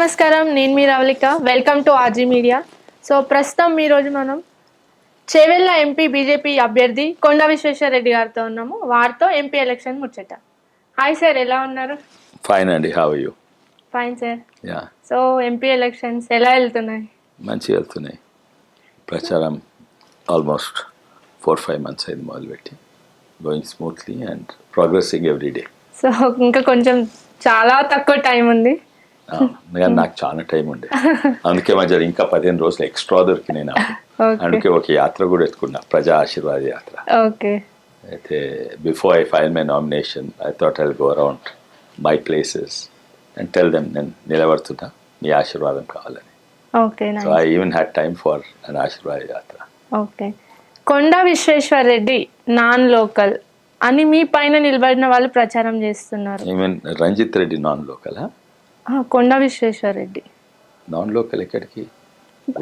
నమస్కారం, నేను మీ Ravalika. Welcome to RG media. So ప్రస్తుతం ఈరోజు మనం చేవెళ్ళ ఎంపీ బీజేపీ అభ్యర్థి కొండా విశ్వేశ్వరరెడ్డి గారితో ఉన్నాము. వారితో ఎంపీ ఎలక్షన్ ముచ్చట. హాయ్ సార్, ఎలా ఉన్నారు? ఫైన్ అండి, how are you? Fine sir. Ya. So MP elections ఎలా వెళ్తున్నాయి? మంచిగా వెళ్తున్నాయి. ప్రచారం ఆల్మోస్ట్ 4-5 months అయింది మొదలుపెట్టి. Going smoothly and progressing every day. So ఇంకా కొంచెం చాలా తక్కువ టైం ఉంది. నాకు చాలా టైం ఉండే, అందుకే మధ్య ఇంకా 15 రోజులు ఎక్స్ట్రా దొరికినాయి నాకు. అందుకే ఒక యాత్ర కూడా ఎత్తుకున్నా, ప్రజా ఆశీర్వాద యాత్ర. ఓకే. అయితే before I file my nomination I thought I'll go around my places and tell them నేను నిలబడుతున్నా, మీ ఆశీర్వాదం కావాలని. Okay. So I even had time for an ఆశీర్వాద యాత్ర. Okay. Konda Vishweshwar Reddy non local అని మీ పైన నిలబడిన వాళ్ళు ప్రచారం చేస్తున్నారు. Even Ranjith Reddy non local. Konda Vishweshwar Reddy non local ఎక్కడికి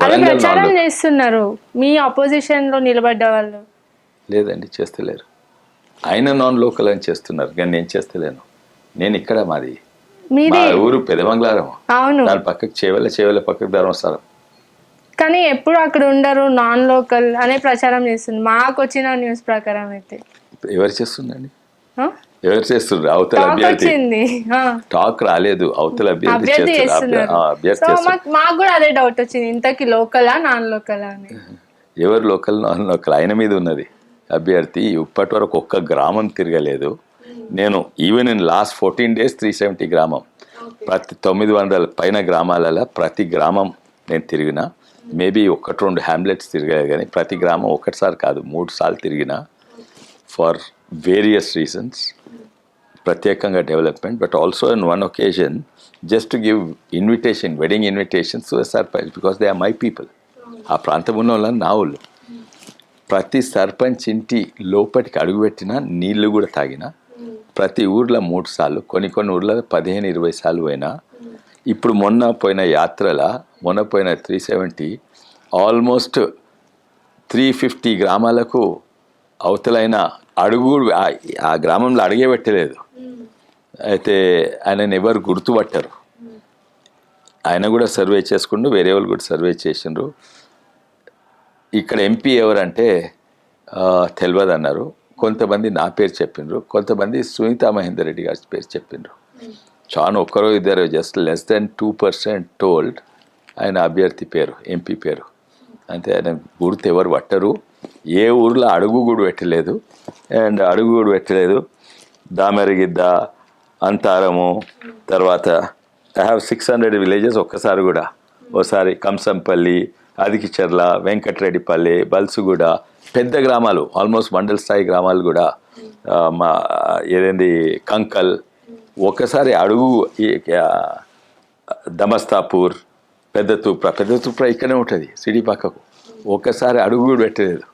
అలా ప్రచారం చేస్తున్నారు మీ ఆపోజిషన్ లో నిలబడ్డ వాళ్ళు. లేదండి, చేస్తలేరు. ఆయన నాన్ లోకల్ అని చేస్తున్నారు, కానీ నేను చేస్తలేను. నేను ఇక్కడ మాది మా ఊరు పెదమంగళారం. అవును, దాని పక్కకు చేవెళ్ళ పక్కకు ధర్మస్థలం. కానీ ఎప్పుడు అక్కడ ఉండరు, నాన్ లోకల్ అనే ప్రచారం చేస్తుంది మాకు వచ్చిన న్యూస్ ప్రకారం. అయితే ఎవరు చేస్తుందండి? ఎవరు చేస్తున్నారు? అవతల అభ్యర్థి. టాక్ రాలేదు, అవతల అభ్యర్థి చేస్తున్నారు. మాకు కూడా అదే డౌట్ వచ్చింది, ఇంతకి లోకలా నాన్ లోకలా అని. ఎవరు లోకల్ నాన్ లోకల్ ఆయన మీద ఉన్నది. అభ్యర్థి ఇప్పటి వరకు ఒక్క గ్రామం తిరగలేదు. నేను ఈవెన్ ఇన్ లాస్ట్ 14 days 370 గ్రామం, ప్రతి 900 పైన గ్రామాలలో ప్రతి గ్రామం నేను తిరిగిన. మేబీ 1-2 హ్యామ్లెట్స్ తిరగలేదు, కానీ ప్రతి గ్రామం ఒకటిసారి కాదు 3 సార్లు తిరిగిన. ఫర్ వేరియస్ రీజన్స్, ప్రత్యేకంగా development, but also in one occasion just to give invitation, wedding invitations to sarpanch, because they are my people. ఆ ప్రాంతం ఉన్న వాళ్ళని నా ఊళ్ళు. ప్రతి సర్పంచ్ ఇంటి లోపలికి అడుగుపెట్టినా, నీళ్లు కూడా తాగిన. ప్రతి ఊర్లో 3 సార్లు, కొన్ని ఊర్లో 15-20 సార్లు పోయినా. ఇప్పుడు మొన్న పోయిన 370 ఆల్మోస్ట్ 350 గ్రామాలకు అవతలైన అడుగు ఆ గ్రామంలో అడిగే పెట్టలేదు. అయితే ఆయనను ఎవరు గుర్తుపట్టారు. ఆయన కూడా సర్వే చేసుకుంటూ వేరే వాళ్ళు కూడా సర్వే చేసిండ్రు. ఇక్కడ ఎంపీ ఎవరంటే తెలియదు అన్నారు. కొంతమంది నా పేరు చెప్పిండ్రు, కొంతమంది సునీతా మహేందర్ రెడ్డి గారి పేరు చెప్పిండ్రు. చాలా ఒక్కరో ఇద్దరు, జస్ట్ less than 2% టోల్డ్ ఆయన అభ్యర్థి పేరు, ఎంపీ పేరు. అంటే ఆయన గుర్తు ఎవరు పట్టరు. ఏ ఊర్లో అడుగు కూడా పెట్టలేదు. దామెరగిద్ద, అంతారము, తర్వాత ఐ హ్యావ్ 600 విలేజెస్. ఒక్కసారి కూడా ఓసారి కంసంపల్లి, అదికిచర్ల, వెంకటరెడ్డిపల్లి, బల్సుగూడ, పెద్ద గ్రామాలు, ఆల్మోస్ట్ మండల స్థాయి గ్రామాలు కూడా, మా ఏదేంది కంకల్, ఒకసారి అడుగు దమస్తాపూర్, పెద్ద తూప్ర ఇక్కడే ఉంటుంది సిటీ పక్కకు. ఒక్కసారి అడుగు కూడా పెట్టలేదు.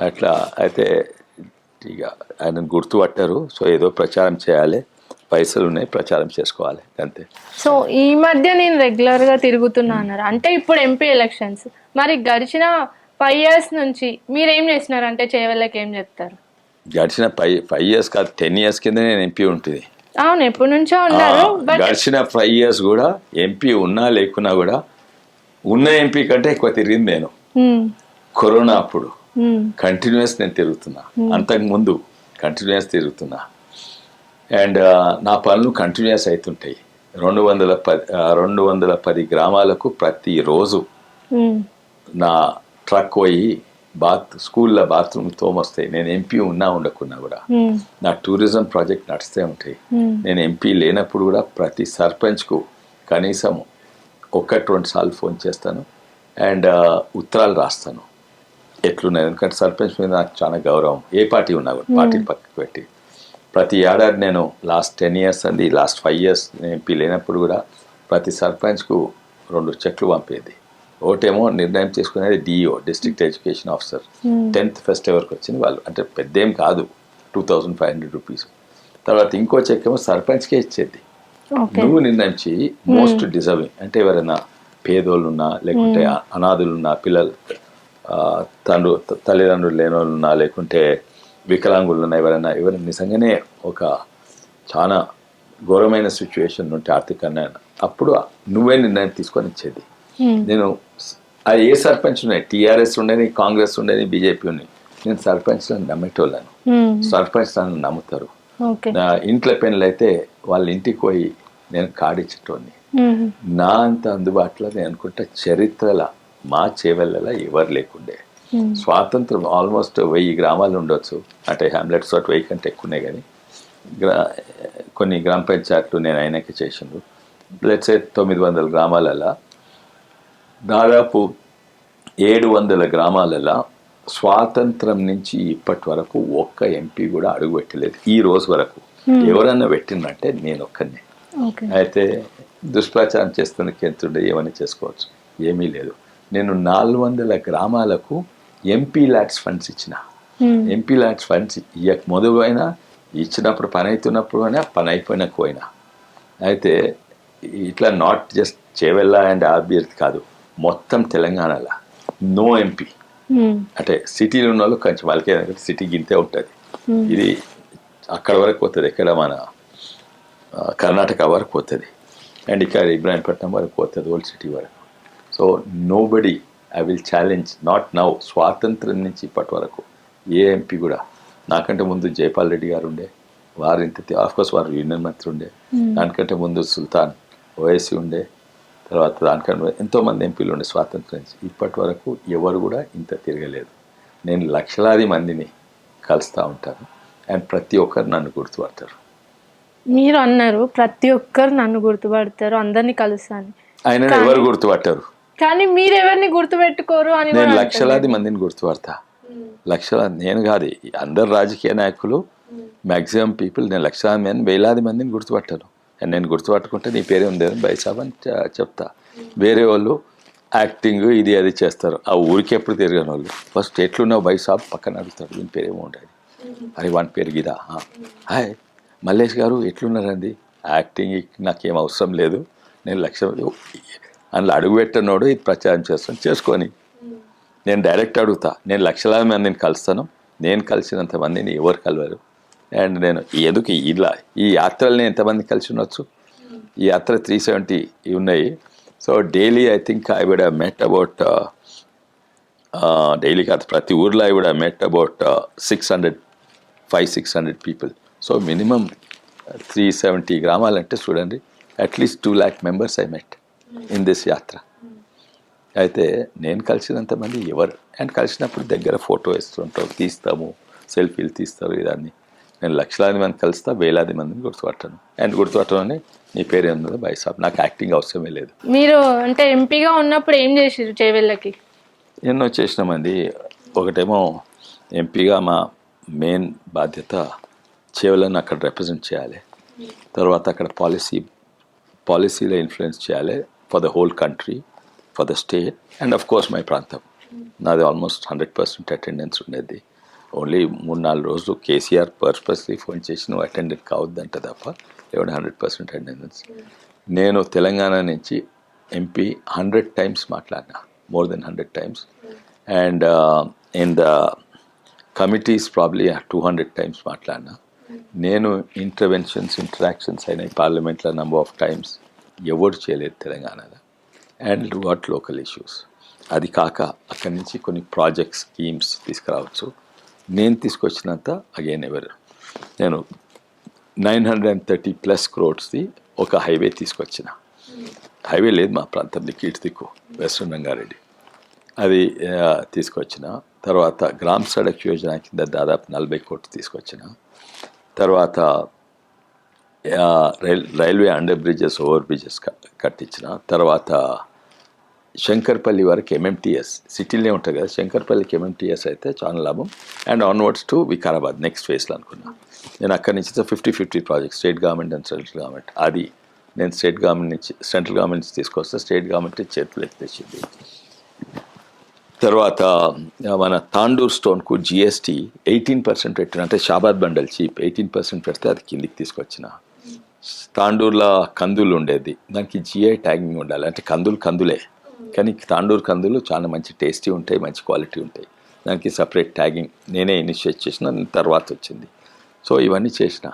అట్లా అయితే ఇక ఆయన గుర్తుపట్టారు. సో ఏదో ప్రచారం చేయాలి, పైసలు ఉన్నాయి, ప్రచారం చేసుకోవాలి, అంతే. సో ఈ మధ్య నేను రెగ్యులర్గా తిరుగుతున్నా అన్నారు. అంటే ఇప్పుడు ఎంపీ ఎలక్షన్స్, మరి గడిచిన 5 years నుంచి మీరేం చేసినారు? అంటే చేవెళ్ళకి ఏం చెప్తారు? గడిచిన 5 years కాదు, 10 years కింద నేను ఎంపీ ఉంటుంది. అవును, ఎప్పటి నుంచో ఉన్నారు. గడిచిన 5 years కూడా ఎంపీ ఉన్నా లేకున్నా కూడా ఉన్న ఎంపీ కంటే ఎక్కువ తిరిగింది నేను. కరోనా అప్పుడు కంటిన్యూస్ నేను తిరుగుతున్నా, అంతకుముందు కంటిన్యూస్ తిరుగుతున్నా. అండ్ నా పనులు కంటిన్యూస్ అవుతుంటాయి. 210 గ్రామాలకు ప్రతిరోజు నా ట్రక్ పోయి స్కూల్లో బాత్రూమ్ తోమొస్తాయి. నేను ఎంపీ ఉన్నా ఉండకున్నా కూడా నా టూరిజం ప్రాజెక్ట్ నడుస్తూ ఉంటాయి. నేను ఎంపీ లేనప్పుడు కూడా ప్రతి సర్పంచ్కు కనీసం 1-2 సార్లు ఫోన్ చేస్తాను అండ్ ఉత్తరాలు రాస్తాను ఎట్లున్నాయి. ఎందుకంటే సర్పంచ్ మీద నాకు చాలా గౌరవం. ఏ పార్టీ ఉన్నా కూడా పార్టీని పక్కకు పెట్టి ప్రతి ఏడాది నేను లాస్ట్ 10 years అండి, లాస్ట్ 5 years నేను ఎంపీ లేనప్పుడు కూడా ప్రతి సర్పంచ్కు 2 చెక్లు పంపేది. ఒకటేమో నిర్ణయం చేసుకునేది DO, district education officer, 10th pest ఎవరికి వచ్చింది వాళ్ళు, అంటే పెద్దేం కాదు, 2500 రూపీస్. తర్వాత ఇంకో చెక్ ఏమో సర్పంచ్కే ఇచ్చేది. నువ్వు నిర్ణయించి మోస్ట్ డిజర్వింగ్, అంటే ఎవరైనా పేదోళ్ళున్నా, లేకుంటే అనాథులున్నా, పిల్లలు తల్లిదండ్రులు లేని వాళ్ళున్నా, లేకుంటే వికలాంగులున్నా, ఎవరైనా నిజంగానే ఒక చాలా ఘోరమైన సిచ్యువేషన్ ఉంటే ఆర్థికంగా అప్పుడు నువ్వే నిర్ణయం తీసుకొని ఇచ్చేది. నేను అది ఏ సర్పంచ్ ఉన్నాయి, టీఆర్ఎస్ ఉండేది, కాంగ్రెస్ ఉండేది, బీజేపీ ఉన్నాయి, నేను సర్పంచ్ నమ్మేటోళ్ళను. సర్పంచ్ నన్ను నమ్ముతారు. నా ఇంట్లో పెళ్ళి అయితే వాళ్ళ ఇంటికి పోయి నేను కాడిచ్చేటోని. నా అంత అందుబాటులో నేను అనుకుంటా చరిత్రలో మా చేవెళ్ళలో ఎవరు లేకుండే. స్వాతంత్రం ఆల్మోస్ట్ 1000 గ్రామాలు ఉండొచ్చు, అంటే హ్యామ్లెట్స్ తోటి 1000 కంటే ఎక్కువనే, కానీ కొన్ని గ్రామ పంచాయతీలు నేను అయినాక చేసిండు. లెట్స్ సే 900 గ్రామాలలో దాదాపు 700 గ్రామాలలో స్వాతంత్రం నుంచి ఇప్పటి వరకు ఒక్క ఎంపీ కూడా అడుగు పెట్టలేదు ఈ రోజు వరకు. ఎవరన్నా పెట్టిందంటే నేను ఒక్కనే. అయితే దుష్ప్రచారం చేస్తున్న కేంద్రుడే ఏమని చేసుకోవచ్చు, ఏమీ లేదు. నేను 400 గ్రామాలకు ఎంపీ ల్యాడ్స్ ఫండ్స్ ఇచ్చిన. ఎంపీ ల్యాడ్స్ ఫండ్స్ ఇయ్యక మొదలైనా, ఇచ్చినప్పుడు పని అవుతున్నప్పుడు అయినా, పని అయిపోయినాక పోయినా. అయితే ఇట్లా నాట్ జస్ట్ చేవెళ్ళ అండ్ అభ్యర్థి కాదు, మొత్తం తెలంగాణలో నో ఎంపీ. అంటే సిటీలో ఉన్న వాళ్ళు కొంచెం వాళ్ళకే సిటీ గింతే ఉంటుంది. ఇది అక్కడ వరకు పోతుంది, ఎక్కడ మన కర్ణాటక వరకు పోతుంది, అండ్ ఇక్కడ ఇబ్రాహీంపట్నం వరకు పోతుంది, ఓల్డ్ సిటీ వరకు. So nobody I will challenge, not now, స్వాతంత్రం నుంచి ఇప్పటి వరకు ఏ ఎంపీ కూడా. నాకంటే ముందు జైపాల్ రెడ్డి గారు ఉండే, వారు ఇంత ఆఫ్కోర్స్ వారు యూనియన్ మంత్రి ఉండే, దానికంటే ముందు సుల్తాన్ ఓవైసీ ఉండే, తర్వాత దానికంటే ఎంతోమంది ఎంపీలు ఉండే స్వాతంత్రం నుంచి. ఇప్పటి వరకు ఎవరు కూడా ఇంత తిరగలేదు. నేను లక్షలాది మందిని కలుస్తూ ఉంటాను, అండ్ ప్రతి ఒక్కరు నన్ను గుర్తుపడతారు. మీరు అన్నారు ప్రతి ఒక్కరు నన్ను గుర్తుపడతారు, అందరినీ కలుస్తాను. ఆయన ఎవరు గుర్తుపట్టారు, కానీ మీరు ఎవరిని గుర్తుపెట్టుకోరు అని. నేను లక్షలాది మందిని గుర్తుపడతా, లక్షలాది. నేను కాదు, అందరు రాజకీయ నాయకులు మ్యాక్సిమం పీపుల్, నేను లక్షలాది మంది, వేలాది మందిని గుర్తుపట్టాను. అండ్ నేను గుర్తుపట్టుకుంటే నీ పేరే ఉంది బైసాబ్ అని చెప్తా. వేరే వాళ్ళు యాక్టింగ్ ఇది అది చేస్తారు, ఆ ఊరికి ఎప్పుడు తిరగని వాళ్ళు ఫస్ట్ ఎట్లున్నావు బైసాబ్ పక్కన అడుగుతాడు, దీని పేరేమో ఉంటుంది. అరే వాని పేరు గిదా, హాయ్ మల్లేష్ గారు ఎట్లున్నారండి, యాక్టింగ్ నాకేం అవసరం లేదు, నేను అందులో అడుగు పెట్టినోడు ఇది ప్రచారం చేస్తాను చేసుకొని. నేను డైరెక్ట్ అడుగుతా, నేను లక్షలాది మందిని కలుస్తాను, నేను కలిసినంత మందిని ఎవరు కలవరు. అండ్ నేను ఎందుకు ఇలా ఈ యాత్రల్ని ఎంతమంది కలిసి ఉండొచ్చు, ఈ యాత్ర 370 ఉన్నాయి. So daily I think I would have met about, daily కాదు ప్రతి ఊర్లో I would have met about 500-600 people. So minimum 370 గ్రామాలంటే చూడండి, at least 2 lakh members I met in this yatra. అయితే నేను కలిసినంత మంది ఎవరు, అండ్ కలిసినప్పుడు దగ్గర ఫోటో వేస్తుంటారు, తీస్తాము, సెల్ఫీలు తీస్తారు. ఇదాన్ని నేను లక్షలాది మంది కలుస్తా, వేలాది మందిని గుర్తుపట్టాను. అండ్ గుర్తుపట్టడం నీ పేరు ఏందో బైసాబ్, నాకు యాక్టింగ్ అవసరమే లేదు. మీరు అంటే ఎంపీగా ఉన్నప్పుడు ఏం చేసారు చేవెళ్ళకి? ఎన్నో చేసినామండి. ఒకటేమో ఎంపీగా మా మెయిన్ బాధ్యత చేవెళ్ళని అక్కడ రిప్రజెంట్ చేయాలి. తర్వాత అక్కడ పాలసీలో ఇన్ఫ్లుయెన్స్ చేయాలి for the whole country, for the state, and of course my ప్రాంతం. నాది ఆల్మోస్ట్ 100% అటెండెన్స్ ఉండేది. ఓన్లీ 3-4 రోజులు కేసీఆర్ పర్పస్లీ ఫోన్ చేసి నువ్వు అటెండెంట్ కావద్దంటే తప్ప ఎవడ 100% అటెండెన్స్. నేను తెలంగాణ నుంచి ఎంపీ 100 times మాట్లాడినా, more than 100 times, and in the committees probably 200 times మాట్లాడినా. నేను ఇంటరాక్షన్స్ అయినాయి పార్లమెంట్లో నెంబర్ ఆఫ్ టైమ్స్, ఎవరు చేయలేదు తెలంగాణలో. అండ్ వాట్ లోకల్ ఇష్యూస్, అది కాక అక్కడి నుంచి కొన్ని ప్రాజెక్ట్స్ స్కీమ్స్ తీసుకురావచ్చు. నేను తీసుకొచ్చినంత అగైన్ ఎవరు, నేను 930+ crores ఒక హైవే తీసుకొచ్చిన. హైవే లేదు మా ప్రాంతం దిక్కు వెస్ట్రన్ రంగారెడ్డి, అది తీసుకొచ్చిన. తర్వాత గ్రామ సడక్ యోజన కింద దాదాపు 40 కోట్లు తీసుకొచ్చిన. తర్వాత railway under bridges, over bridges కట్టించిన. తర్వాత శంకర్పల్లి వరకు ఎంఎంటీఎస్, సిటీలో ఉంటుంది కదా, శంకర్పల్లికి ఎంఎంటీఎస్ అయితే చాలా లాభం. And onwards to Vikarabad next ఫేజ్లో అనుకున్నా. నేను అక్కడి నుంచి 50-50 project, state government and central government. అది నేను సెంట్రల్ గవర్నమెంట్ నుంచి తీసుకొస్తే స్టేట్ గవర్నమెంట్ చేతులు ఎత్తేసింది. తర్వాత మన తాండూర్ స్టోన్కు జిఎస్టీ 18% పెట్టిన, అంటే షాబాద్ బండల్ చీప్ 18% పెడితే అది కిందికి తీసుకొచ్చిన. తాండూర్లో కందులు ఉండేది, దానికి జిఐ ట్యాగింగ్ ఉండాలి, అంటే కందులే కానీ తాండూర్ కందులు చాలా మంచి టేస్టీ ఉంటాయి, మంచి క్వాలిటీ ఉంటాయి, దానికి సపరేట్ ట్యాగింగ్ నేనే ఇనిషియేట్ చేసిన, తర్వాత వచ్చింది. సో ఇవన్నీ చేసిన.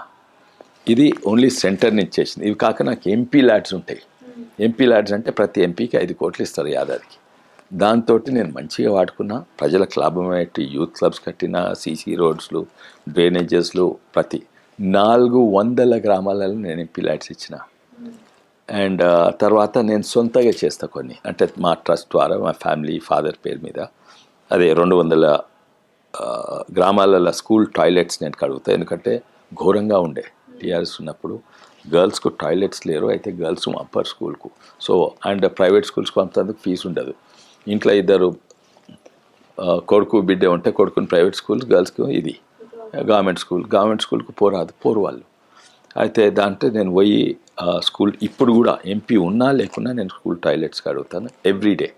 ఇది ఓన్లీ సెంటర్ నుంచి చేసింది. ఇవి కాక నాకు ఎంపీ ల్యాడ్స్ ఉంటాయి, ఎంపీ ల్యాడ్స్ అంటే ప్రతి ఎంపీకి 5 కోట్లు ఇస్తారు ఏడాదికి. దాంతో నేను మంచిగా వాడుకున్నా, ప్రజలకు లాభమయ్యేటి యూత్ క్లబ్స్ కట్టిన, సీసీ రోడ్స్లు, డ్రైనేజెస్లు, ప్రతి 400 గ్రామాలలో నేను ఎంపీ ల్యాడ్స్ ఇచ్చిన. అండ్ తర్వాత నేను సొంతగా చేస్తా కొన్ని, అంటే మా ట్రస్ట్ ద్వారా మా ఫ్యామిలీ ఫాదర్ పేరు మీద అదే 200 గ్రామాలలో స్కూల్ టాయిలెట్స్ నేను కడుగుతా. ఎందుకంటే ఘోరంగా ఉండే టీఆర్ఎస్ ఉన్నప్పుడు గర్ల్స్కు టాయిలెట్స్ లేరు, అయితే గర్ల్స్ పంపరు స్కూల్కు. సో అండ్ ప్రైవేట్ స్కూల్స్కి పంపేందుకు ఫీజు ఉండదు. ఇంట్లో 2 కొడుకు బిడ్డ ఉంటే కొడుకుని ప్రైవేట్ స్కూల్, గర్ల్స్కి ఇది గవర్నమెంట్ స్కూల్కు పోరు వాళ్ళు. అయితే దాంట్లో నేను పోయి స్కూల్ ఇప్పుడు కూడా ఎంపీ ఉన్నా లేకున్నా నేను స్కూల్ టాయిలెట్స్కి అడుగుతాను ఎవ్రీడే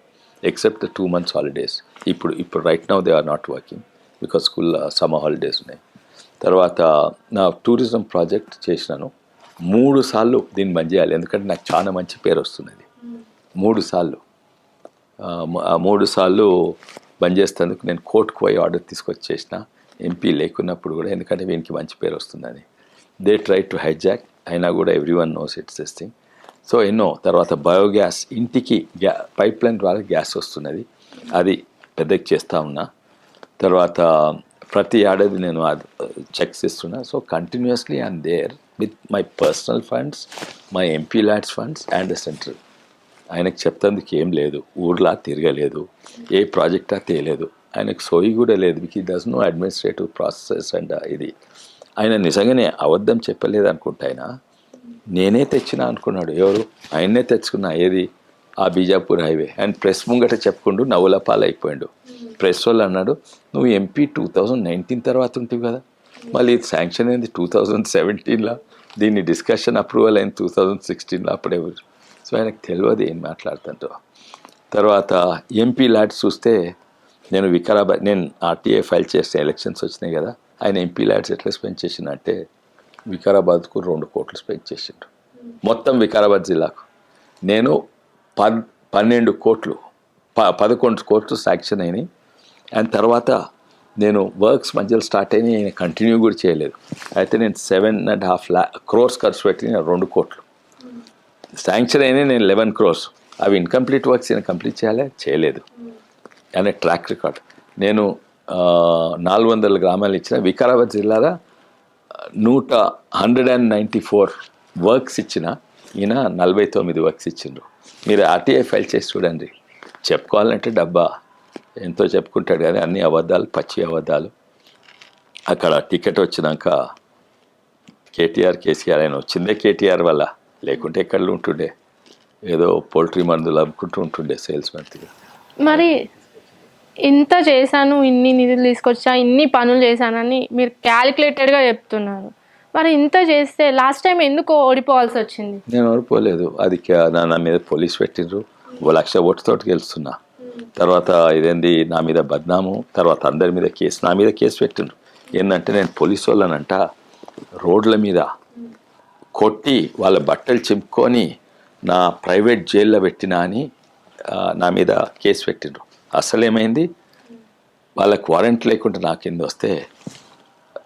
ఎక్సెప్ట్ 2 months హాలిడేస్. ఇప్పుడు right now they are not working because school summer holidays ఉన్నాయి. తర్వాత నా టూరిజం ప్రాజెక్ట్ చేసినాను 3 సార్లు దీన్ని బంద్ చేయాలి, ఎందుకంటే నాకు చాలా మంచి పేరు వస్తున్నది. 3 సార్లు 3 సార్లు బంద్ చేసేందుకు నేను కోర్టుకు పోయి ఆర్డర్ తీసుకొచ్చేసిన ఎంపీ లేకున్నప్పుడు కూడా, ఎందుకంటే వీనికి మంచి పేరు వస్తుందని. దే ట్రై టు హైజాక్, అయినా కూడా everyone knows it's this thing. So ఎన్నో. తర్వాత బయోగ్యాస్, ఇంటికి పైప్ లైన్ ద్వారా గ్యాస్ వస్తున్నది, అది పెద్దకి చేస్తూ ఉన్నా. తర్వాత ప్రతి ఏడాది నేను చెక్స్ ఇస్తున్నా. So continuously I'm there with my personal funds, my MP LADS funds and central. ఆయనకు చెప్తందుకు ఏం లేదు, ఊర్లా తిరగలేదు, ఏ ప్రాజెక్టా తేలేదు, ఆయనకు సోయి కూడా లేదు. Because he does know administrative process and ఇది. ఆయన నిజంగానే అబద్ధం చెప్పలేదు అనుకుంటా, ఆయన నేనే తెచ్చినా అనుకున్నాడు. ఎవరు? ఆయన్నే తెచ్చుకున్నా. ఏది? ఆ బీజాపూర్ హైవే. అండ్ ప్రెస్ ముంగట చెప్పుకుంటూ నవ్వుల పాలైపోయాడు. ప్రెస్ వాళ్ళు అన్నాడు, నువ్వు ఎంపీ 2019 తర్వాత ఉంటుంది కదా, మళ్ళీ ఇది శాంక్షన్ అయింది 2017లో, దీన్ని డిస్కషన్ అప్రూవల్ అయింది 2016లో, అప్పుడే. సో ఆయనకు తెలియదు ఏం మాట్లాడుతుంటో. తర్వాత ఎంపీ ల్యాడ్స్ చూస్తే నేను వికారాబాద్, నేను ఆర్టీఐ ఫైల్ చేస్తే ఎలక్షన్స్ వచ్చినాయి కదా, ఆయన ఎంపీ ల్యాడ్స్ ఎట్లా స్పెండ్ చేసిందంటే వికారాబాద్కు 2 కోట్లు స్పెండ్ చేసిండు మొత్తం వికారాబాద్ జిల్లాకు. నేను 11 కోట్లు శాంక్షన్ అయినాయి. అండ్ తర్వాత నేను వర్క్స్ మధ్యలో స్టార్ట్ అయినాయి, ఆయన కంటిన్యూ కూడా చేయలేదు. అయితే నేను 7.5 crores ఖర్చు పెట్టి 2 కోట్లు శాంక్షన్ అయినాయి, నేను 11 crores. అవి ఇన్కంప్లీట్ వర్క్స్ నేను కంప్లీట్ చేయలేదు అనే ట్రాక్ రికార్డ్. నేను 400 గ్రామాలు ఇచ్చిన. వికారాబాద్ జిల్లాలో 194 వర్క్స్ ఇచ్చిన, ఈయన 49 వర్క్స్ ఇచ్చిండ్రు. మీరు ఆర్టీఐ ఫైల్ చేసి చూడండి. చెప్పుకోవాలంటే డబ్బా ఎంతో చెప్పుకుంటాడు, కానీ అన్ని అబద్ధాలు, పచ్చి అబద్ధాలు. అక్కడ టికెట్ వచ్చినాక కేసీఆర్ ఆయన వచ్చిందే కేటీఆర్ వల్ల, లేకుంటే ఎక్కడ ఉంటుండే, ఏదో పోల్ట్రీ మందులు అమ్ముకుంటూ ఉంటుండే సేల్స్ మ్యాన్గా. మరి ఇంత చేశాను, ఇన్ని నిధులు తీసుకొచ్చా, ఇన్ని పనులు చేశానని మీరు క్యాలిక్యులేటెడ్గా చెప్తున్నారు. మరి ఇంత చేస్తే లాస్ట్ టైం ఎందుకు ఓడిపోవాల్సి వచ్చింది? నేను ఓడిపోలేదు, అది నా మీద పోలీస్ పెట్టిండ్రు. 1,00,000 ఓటుతోటి గెలుస్తున్నా. తర్వాత ఇదేంది నా మీద బద్నాము, తర్వాత అందరి మీద కేసు, నా మీద కేసు పెట్టిండ్రు. ఏంటంటే నేను పోలీసు వాళ్ళనంట రోడ్ల మీద కొట్టి వాళ్ళ బట్టలు చింపుకొని నా ప్రైవేట్ జైల్లో పెట్టినా అని నా మీద కేసు పెట్టిండ్రు. అసలేమైంది, వాళ్ళకి వారెంట్ లేకుండా నా కింద వస్తే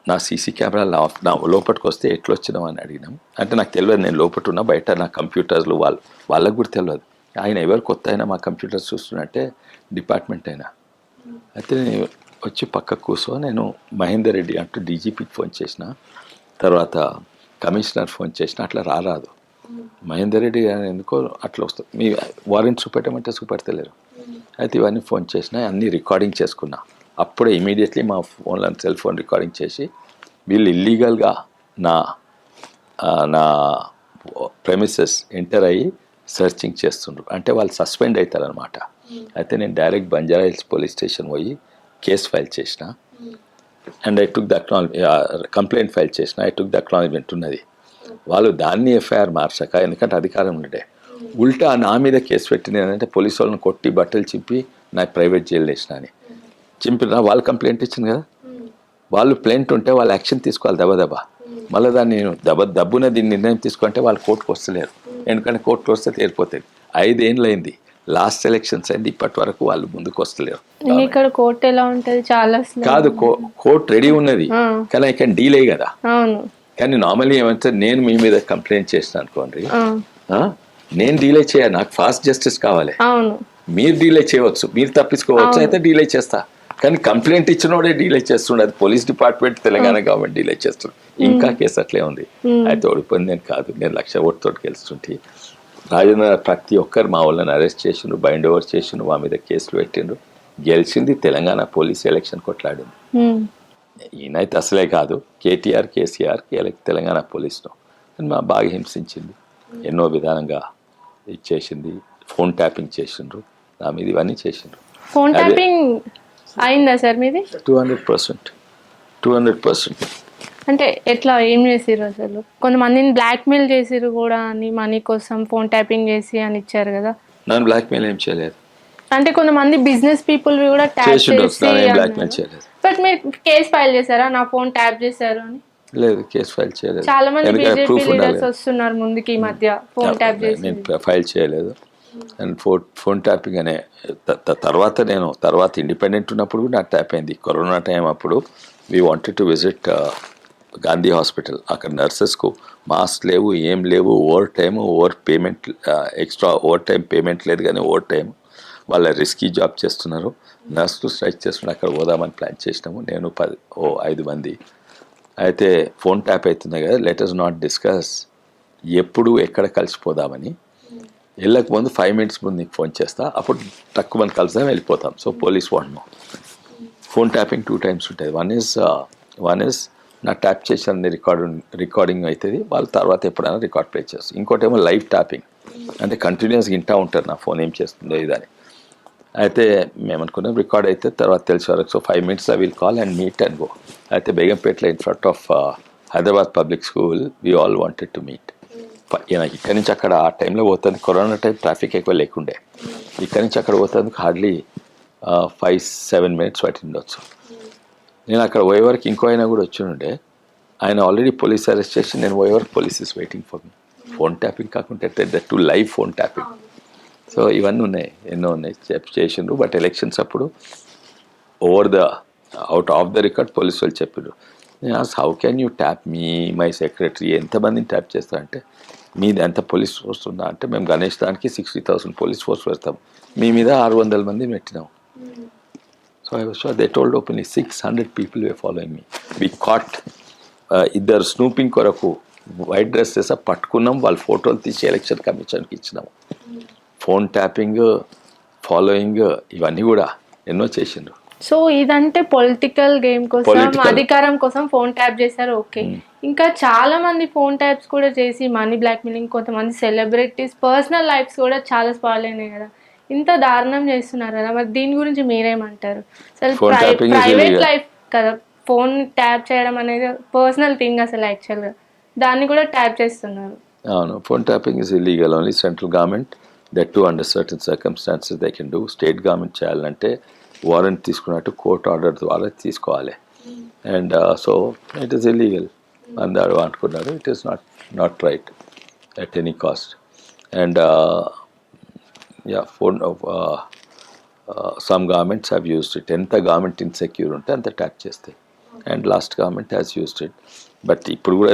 నా సీసీ కెమెరాలు నా లోపలికి వస్తే ఎట్లా వచ్చినావు అని అడిగినాం. అంటే నాకు తెలియదు, నేను లోపల ఉన్నా, బయట నా కంప్యూటర్స్లు వాళ్ళకు కూడా తెలియదు. ఆయన ఎవరు కొత్త అయినా మా కంప్యూటర్స్ చూస్తున్నట్టే డిపార్ట్మెంట్ అయినా. అయితే నేను వచ్చి పక్కకు కూర్చో, నేను మహేందర్ రెడ్డి అంటూ డీజీపీకి ఫోన్ చేసిన, తర్వాత కమిషనర్ ఫోన్ చేసిన, అట్లా రారాదు. మహేందర్ రెడ్డి ఎందుకో అట్లా వస్తుంది, మీ వారెంట్ చూపెట్టమంటే చూపెడతలేరు. అయితే ఇవన్నీ ఫోన్ చేసిన, అన్నీ రికార్డింగ్ చేసుకున్నా. అప్పుడే ఇమీడియట్లీ మా ఫోన్లో సెల్ ఫోన్ రికార్డింగ్ చేసి వీళ్ళు ఇల్లీగల్గా నా ప్రెమిసెస్ ఎంటర్ అయ్యి సర్చింగ్ చేస్తుండ్రు, అంటే వాళ్ళు సస్పెండ్ అవుతారనమాట. అయితే నేను direct Banjara hills police station పోయి కేసు ఫైల్ చేసిన. And I took the complaint file చేసిన. ఐ టుక్ ద అక్నాలజ్మెంట్ ఉన్నది. వాళ్ళు దాన్ని ఎఫ్ఐఆర్ మార్చక, ఎందుకంటే అధికారం ఉండే, ఉల్టా నా మీద కేసు పెట్టిన ఏంటంటే పోలీసు వాళ్ళని కొట్టి బట్టలు చింపి నాకు ప్రైవేట్ జైలు వేసిన అని చింపిన. వాళ్ళు కంప్లైంట్ ఇచ్చింది కదా, వాళ్ళు ప్లెయింట్ ఉంటే వాళ్ళు యాక్షన్ తీసుకోవాలి దెబ్బ. మళ్ళీ దాన్ని నేను దబ్బున దీన్ని నిర్ణయం తీసుకుంటే వాళ్ళు కోర్టుకు వస్తలేరు, ఎందుకంటే కోర్టుకు వస్తే తేలిపోతుంది. 5 ఏళ్ళు అయింది, లాస్ట్ ఎలక్షన్స్ అయింది, ఇప్పటి వరకు వాళ్ళు ముందుకు వస్తలేరు. ఇక్కడ కోర్టు ఎలా ఉంటుంది? చాలా కాదు, కోర్టు రెడీ ఉన్నది, కానీ ఐ కెన్ డీలే కదా. అవును, కానీ నార్మల్లీ ఏమంటే నేను మీ మీద కంప్లైంట్ చేసిన అనుకోండి, నేను డీలే చేయాలి, నాకు ఫాస్ట్ జస్టిస్ కావాలి. అవును మీరు డీలే చేయవచ్చు, మీరు తప్పించుకోవచ్చు, అవును. అయితే డీలే చేస్తా. కానీ కంప్లైంట్ ఇచ్చినోడే డీలే చేస్తుండే, అది police department Telangana government delay చేస్తుంది. ఇంకా కేసు అట్లే ఉంది. అయితే ఓడిపోయింది నేను కాదు, నేను 1,00,000 ఓటుతో గెలుస్తుంటే రాజేంద్ర ప్రతి ఒక్కరు మా వాళ్ళని అరెస్ట్ చేసిండ్రు, బైండ్ ఓవర్ చేసిండ్రు, మా మీద కేసులు పెట్టిండ్రు. గెలిచింది తెలంగాణ పోలీస్, ఎలక్షన్ కొట్లాడింది. ఈయనైతే అసలే కాదు, కేటీఆర్ కేసీఆర్ తెలంగాణ పోలీసును మా బాగా హింసించింది, ఎన్నో విధానంగా ఇచ్చేసింది. ఫోన్ ట్యాపింగ్ చేసిండ్రు నా మీద, ఇవన్నీ చేసిండ్రు. ఫోన్ ట్యాపింగ్ అయిందా సార్ మీది? 200%. అంటే ఎట్లా, ఏం చేసిర్రు అసలు? కొంతమందిని బ్లాక్మెయిల్ చేసిర్రు కూడా అని, మనీ కోసం ఫోన్ ట్యాపింగ్ చేసి అని ఇచ్చారు కదా. నన్ను బ్లాక్మెయిల్ ఏం చేయలేదు. అంటే కొంతమంది బిజినెస్ పీపుల్ కూడా ట్యాప్ చేసి, బ్లాక్మెయిల్ చేయలేదు. బట్ మీరు కేసు ఫైల్ చేశారా నా ఫోన్ ట్యాప్ చేశారు అని? లేదు, కేసు ఫైల్ చేయలేదు. చాలా మంది బీజేపీ లీడర్స్ వస్తున్నారు ముందుకి ఈ మధ్య, ఫోన్ ట్యాప్ చేసి. నేను ఫైల్ చేయలేదు. అండ్ ఫోన్ ట్యాపింగ్ అనే తర్వాత ఇండిపెండెంట్ ఉన్నప్పుడు కూడా నాకు ట్యాప్ అయింది. కరోనా టైం అప్పుడు we wanted to visit Gandhi hospital. అక్కడ నర్సెస్కు మాస్క్ లేవు, ఏం లేవు, over payment, extra over time payment లేదు, కానీ ఓవర్ టైం వాళ్ళ రిస్కీ జాబ్ చేస్తున్నారు. నర్సులు స్ట్రైక్ చేస్తున్నారు. అక్కడ పోదామని ప్లాన్ చేసినాము, నేను 5 మంది. అయితే ఫోన్ ట్యాప్ అవుతుంది కదా, లెట్ us నాట్ డిస్కస్ ఎప్పుడు ఎక్కడ కలిసిపోదామని. వెళ్ళక ముందు 5 minutes ముందు నీకు ఫోన్ చేస్తా, అప్పుడు తక్కువ మంది కలుద్దాం, వెళ్ళిపోతాం. సో పోలీస్ వాడిను. ఫోన్ ట్యాపింగ్ 2 times ఉంటుంది. వన్ ఈజ్ నా ట్యాప్ చేసిన రికార్డింగ్ అవుతుంది, వాళ్ళ తర్వాత ఎప్పుడైనా రికార్డ్ ప్లే చేస్తాం. ఇంకోటేమో లైవ్ ట్యాపింగ్, అంటే కంటిన్యూస్గా వింటూ ఉంటారు నా ఫోన్ ఏం చేస్తుందో ఇదని. అయితే మేము అనుకున్నాం రికార్డ్ అయితే తర్వాత తెలిసే వరకు. So 5 minutes will call and meet and go. అయితే బేగంపేటలో in front of Hyderabad public school we all wanted to meet. ఇక్కడి నుంచి అక్కడ ఆ టైంలో పోతుంది, కరోనా టైం ట్రాఫిక్ ఎక్కువ లేకుండే. ఇక్కడి నుంచి అక్కడ పోతుంది హార్డ్లీ 5-7 minutes పట్టి ఉండొచ్చు. నేను అక్కడ పోయే వరకు ఇంకో ఆయన కూడా వచ్చి ఉండే, ఆయన ఆల్రెడీ పోలీస్ అరెస్ట్ చేసి, నేను పోయే వరకు police is waiting for me. Phone tapping కాకుండా two live phone tapping. So ఇవన్నీ ఉన్నాయి, ఎన్నో ఉన్నాయి, చేసిండ్రు. బట్ ఎలక్షన్స్ అప్పుడు out of the record police వాళ్ళు చెప్పారు, how can you tap me, my secretary, ఎంతమందిని ట్యాప్ చేస్తారంటే, మీది ఎంత పోలీస్ ఫోర్స్ ఉందా అంటే, మేము గణేష్ దానికి 60,000 పోలీస్ ఫోర్స్ పెడతాం, మీ మీద 600 మందిని పెట్టినాం. So I was sure, they told openly 600 people were following me. We caught ఇద్దరు స్నూపింగ్ కొరకు వైట్ డ్రెస్ చేసా పట్టుకున్నాం, వాళ్ళ ఫోటోలు తీసి ఎలక్షన్ కమిషన్కి ఇచ్చినాము. ఫోన్ ట్యాపింగ్, ఫాలోయింగ్, ఇవన్నీ కూడా ఎన్నో చేసిండ్రు. సో ఇదంటే పొలిటికల్ గేమ్ కోసం, అధికారం కోసం ఫోన్ ట్యాప్ చేశారు, ఓకే. ఇంకా చాలా మంది ఫోన్ ట్యాప్స్ కూడా చేసి మనీ బ్లాక్మెయిలింగ్, కొంతమంది సెలబ్రిటీస్ పర్సనల్ లైఫ్స్ కూడా చాలా స్పాయిల్ అయినాయి కదా. ఇంత దారుణం చేస్తున్నారు కదా, మరి దీని గురించి మీరేమంటారు? అసలు ప్రైవేట్ లైఫ్ కదా, ఫోన్ ట్యాప్ చేయడం అనేది పర్సనల్ థింగ్ అసలు యాక్చువల్గా, దాన్ని కూడా ట్యాప్ చేస్తున్నారు. అవును, phone tapping is illegal. Only central government, that to under certain circumstances they can do. State government చేయాలంటే వారెంట్ తీసుకున్నట్టు కోర్ట్ ఆర్డర్ ద్వారా తీసుకోవాలి. And so it is illegal అందరూ అనుకున్నారు. It is not right at any cost. And phone some governments have used it. ఎంత government insecure ఉంటే అంత tap చేస్తాయి. And last government has used it. But ఇప్పుడు కూడా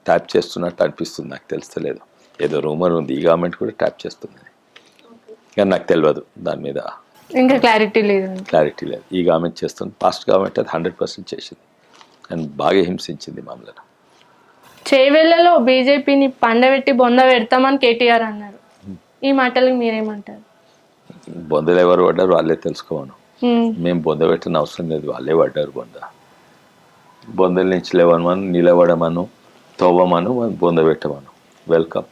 ట్యాప్ చేస్తున్నట్టు అనిపిస్తుంది, నాకు తెలుస్తలేదు. ఏదో రూమర్ ఉంది ఈ గవర్నమెంట్ కూడా ట్యాప్ చేస్తుంది, కానీ నాకు తెలియదు, దాని మీద ఇంకా క్లారిటీ లేదు. ఈ గవర్నమెంట్ చేస్తుంది, పాస్ట్ గవర్నమెంట్ అది 100% చేసింది అండ్ బాగా హింసించింది మమ్మల్ని. చేవెళ్లలో బీజేపీని పండబెట్టి బొంద పెడతామని కేటీఆర్ అన్నారు, ఈ మాటలకు మీరేమంటారు? బొందలు ఎవరు పడ్డారు వాళ్ళే తెలుసుకోమను. మేము బొంద పెట్టిన అవసరం లేదు, వాళ్ళే పడ్డారు బొందల నుంచి లేవమను, నిలబడమను, తవ్వమను, బొంద పెట్టమను, వెల్కమ్.